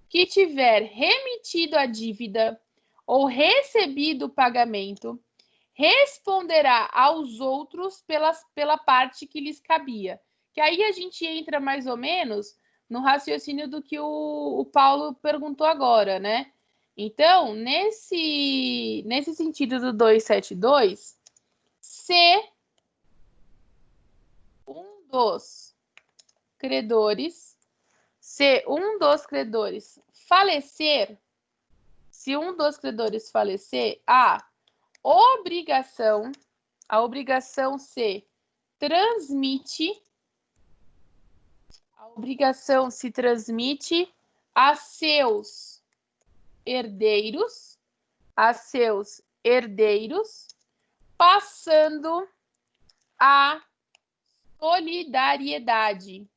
que tiver remitido a dívida ou recebido o pagamento responderá aos outros pela parte que lhes cabia. Que aí a gente entra mais ou menos no raciocínio do que o Paulo perguntou agora, né? Então, nesse sentido do 272, se um dos credores falecer, se um dos credores falecer, a obrigação se transmite a seus herdeiros, passando a solidariedade.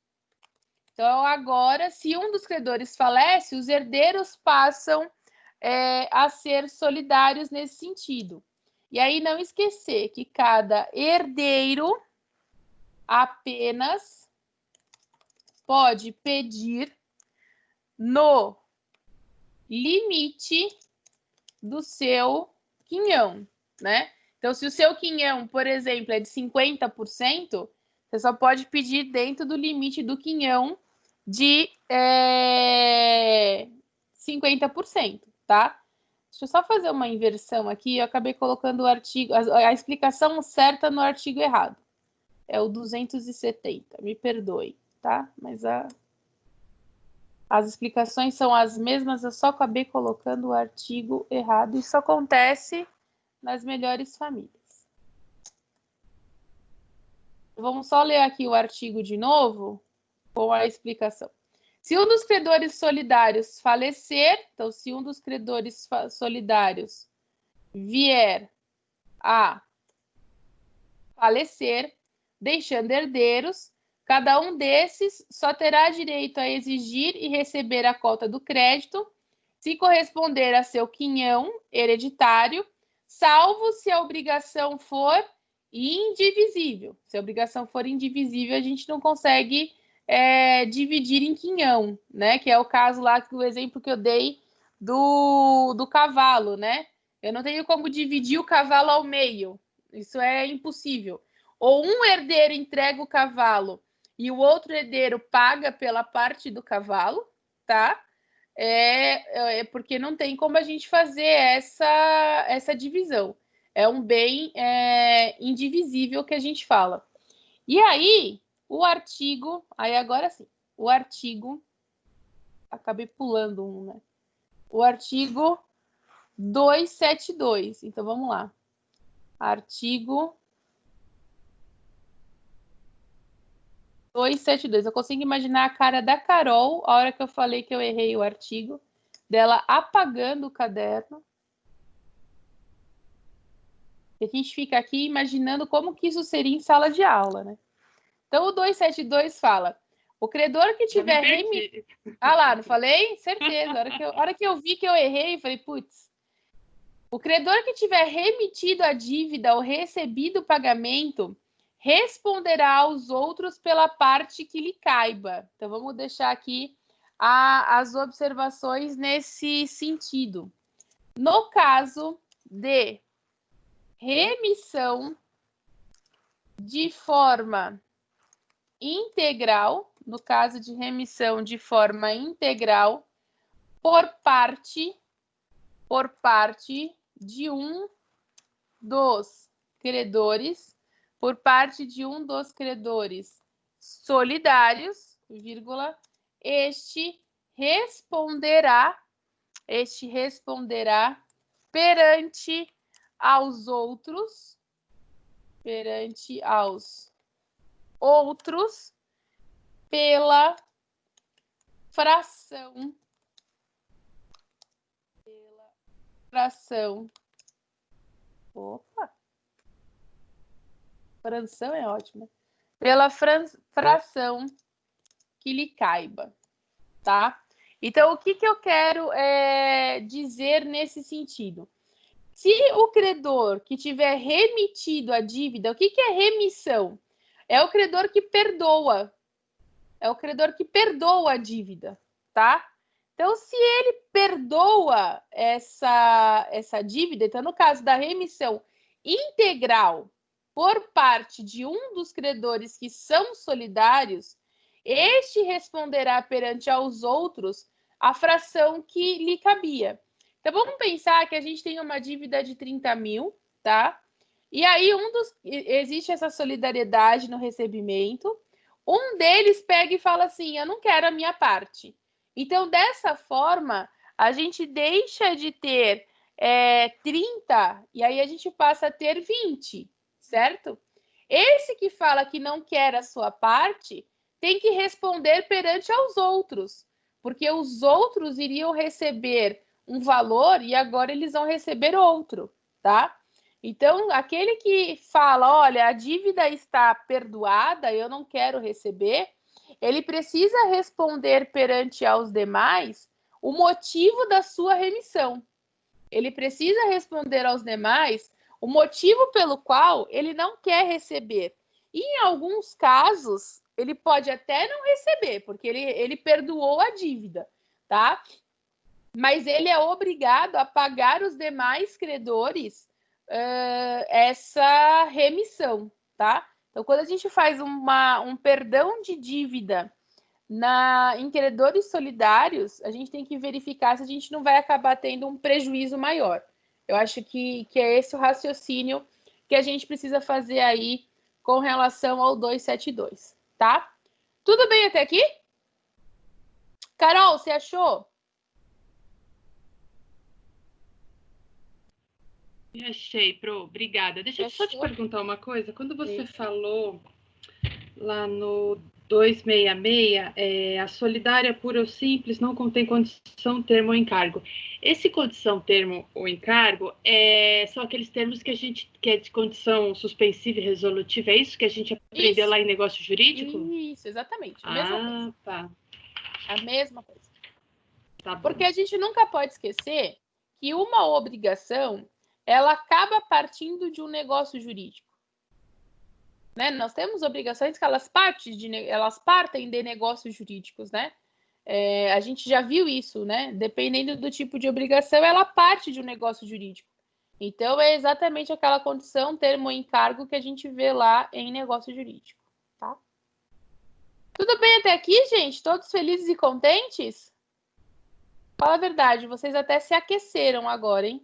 Então, agora, se um dos credores falece, os herdeiros passam a ser solidários nesse sentido. E aí, não esquecer que cada herdeiro apenas pode pedir no limite do seu quinhão, né? Então, se o seu quinhão, por exemplo, é de 50%, você só pode pedir dentro do limite do quinhão de 50%, tá? Deixa eu só fazer uma inversão aqui. Eu acabei colocando o artigo, a explicação certa no artigo errado. É o 270, me perdoe, tá? Mas as explicações são as mesmas, eu só acabei colocando o artigo errado. Isso acontece nas melhores famílias. Vamos só ler aqui o artigo de novo, com a explicação. Se um dos credores solidários falecer, então, se um dos credores solidários vier a falecer, deixando herdeiros, cada um desses só terá direito a exigir e receber a cota do crédito, se corresponder a seu quinhão hereditário, salvo se a obrigação for indivisível. Se a obrigação for indivisível, a gente não consegue dividir em quinhão, né? Que é o caso lá, o exemplo que eu dei do cavalo, né? Eu não tenho como dividir o cavalo ao meio. Isso é impossível. Ou um herdeiro entrega o cavalo e o outro herdeiro paga pela parte do cavalo, tá? Porque não tem como a gente fazer essa divisão. É um bem indivisível que a gente fala. E aí, o artigo... Aí, agora sim. O artigo... Acabei pulando um, né? O artigo 272. Então, vamos lá. Artigo 272. Eu consigo imaginar a cara da Carol, a hora que eu falei que eu errei o artigo, dela apagando o caderno. E a gente fica aqui imaginando como que isso seria em sala de aula, né? Então, o 272 fala: o credor que tiver remitido... Ah lá, não falei? Certeza. A hora que eu vi que eu errei, eu falei, putz. O credor que tiver remitido a dívida ou recebido o pagamento responderá aos outros pela parte que lhe caiba. Então, vamos deixar aqui as observações nesse sentido. No caso de remissão de forma integral, no caso de remissão de forma integral, por parte de um dos credores, solidários, vírgula, este responderá perante aos outros, pela fração opa, fração é ótimo, pela fração que lhe caiba, tá? Então, o que eu quero dizer nesse sentido? Se o credor que tiver remitido a dívida, o que é remissão? É o credor que perdoa. É o credor que perdoa a dívida, tá? Então, se ele perdoa essa dívida, então, no caso da remissão integral por parte de um dos credores que são solidários, este responderá perante aos outros a fração que lhe cabia. Então, vamos pensar que a gente tem uma dívida de 30 mil, tá? E aí, existe essa solidariedade no recebimento. Um deles pega e fala assim, eu não quero a minha parte. Então, dessa forma, a gente deixa de ter 30 e aí a gente passa a ter 20, certo? Esse que fala que não quer a sua parte tem que responder perante aos outros, porque os outros iriam receber um valor e agora eles vão receber outro, tá? Então, aquele que fala, olha, a dívida está perdoada, eu não quero receber, ele precisa responder perante aos demais o motivo da sua remissão. Ele precisa responder aos demais o motivo pelo qual ele não quer receber. E, em alguns casos, ele pode até não receber, porque ele perdoou a dívida, tá? Mas ele é obrigado a pagar os demais credores essa remissão, tá? Então, quando a gente faz um perdão de dívida em credores solidários, a gente tem que verificar se a gente não vai acabar tendo um prejuízo maior. Eu acho que é esse o raciocínio que a gente precisa fazer aí com relação ao 272, tá? Tudo bem até aqui? Carol, você achou? Achei, Pro, obrigada. Deixa eu só te perguntar uma coisa. Quando você falou lá no 266, a solidária pura ou simples não contém condição, termo ou encargo. Esse condição, termo ou encargo são aqueles termos que é de condição suspensiva e resolutiva. É isso que a gente aprendeu lá em negócio jurídico? Isso, exatamente. A mesma coisa. Tá. A mesma coisa. Tá bom. Porque a gente nunca pode esquecer que uma obrigação ela acaba partindo de um negócio jurídico. Né? Nós temos obrigações que elas partem de negócios jurídicos, né? A gente já viu isso, né? Dependendo do tipo de obrigação, ela parte de um negócio jurídico. Então, é exatamente aquela condição, termo ou encargo que a gente vê lá em negócio jurídico, tá? Tudo bem até aqui, gente? Todos felizes e contentes? Fala a verdade, vocês até se aqueceram agora, hein?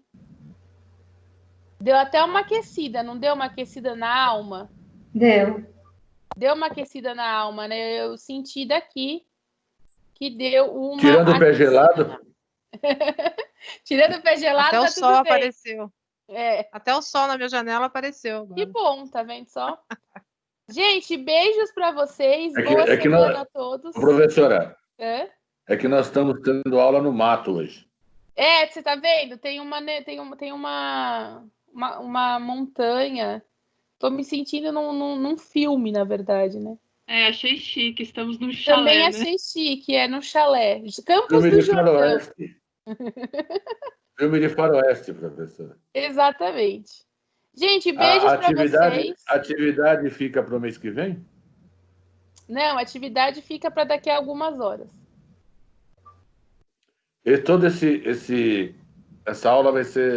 Deu até uma aquecida, não deu uma aquecida na alma? Deu. Deu uma aquecida na alma, né? Eu senti daqui que deu uma. Tirando o pé gelado. Tirando o pé gelado, até tá o sol tudo bem. apareceu. Até o sol na minha janela apareceu agora. Que bom, tá vendo só? Gente, beijos para vocês. Boa semana a todos. Professora, é que nós estamos tendo aula no mato hoje. Você tá vendo? Tem uma montanha. Tô me sentindo num filme, na verdade, né? Achei chique. Estamos num chalé, Também achei chique, num chalé. Campos Filme do de Jordão. faroeste. Filme de faroeste, professora. Exatamente. Gente, beijos para vocês. A atividade fica para o mês que vem? Não, a atividade fica para daqui a algumas horas. E toda essa aula vai ser